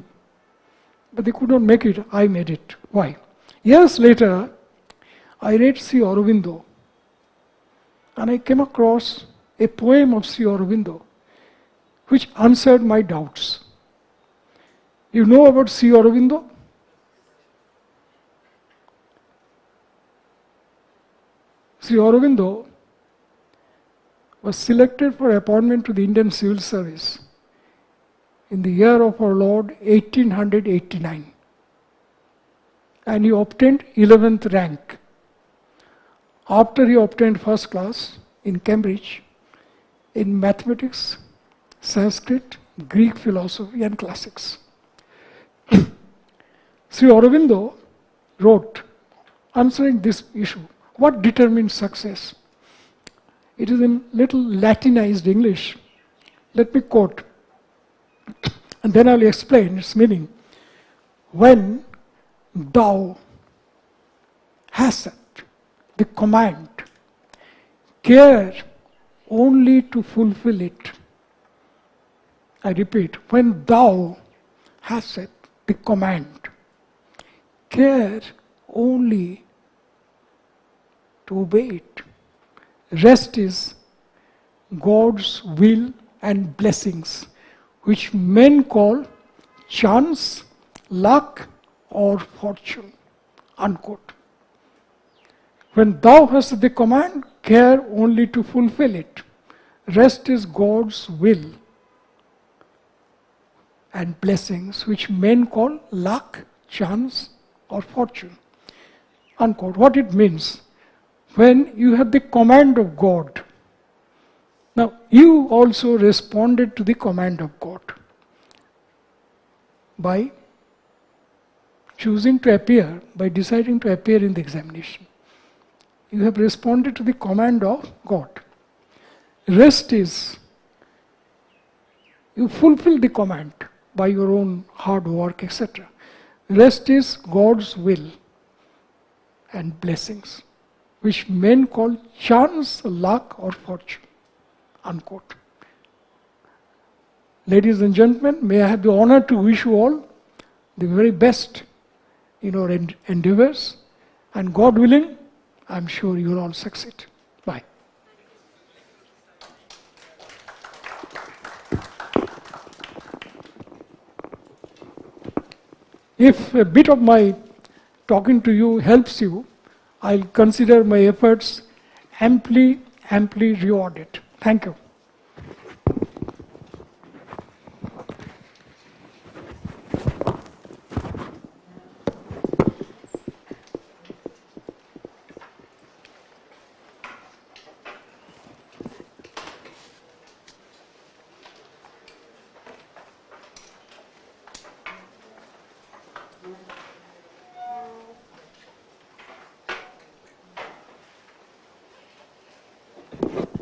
But they could not make it. I made it. Why? Years later, I read Sri Aurobindo. And I came across a poem of Sri Aurobindo which answered my doubts. You know about Sri Aurobindo? Sri Aurobindo was selected for appointment to the Indian Civil Service in the year of our Lord 1889. And he obtained 11th rank. After he obtained first class in Cambridge in mathematics, Sanskrit, Greek philosophy and classics. Sri Aurobindo wrote, answering this issue, what determines success? It is in little Latinized English. Let me quote, and then I will explain its meaning. When thou hast the command, care only to fulfill it. I repeat, when thou hast the command, care only to obey it. Rest is God's will and blessings, which men call chance, luck, or fortune. Unquote. When thou hast the command, care only to fulfill it. Rest is God's will and blessings, which men call luck, chance, or fortune. Unquote. What it means? When you have the command of God. Now, you also responded to the command of God by choosing to appear, by deciding to appear in the examination. You have responded to the command of God. Rest is, you fulfill the command by your own hard work, etc. Rest is God's will and blessings, which men call chance, luck, or fortune. Unquote. Ladies and gentlemen, may I have the honor to wish you all the very best in your endeavors, and God willing, I'm sure you'll all succeed. Bye. If a bit of my talking to you helps you, I'll consider my efforts amply rewarded. Thank you.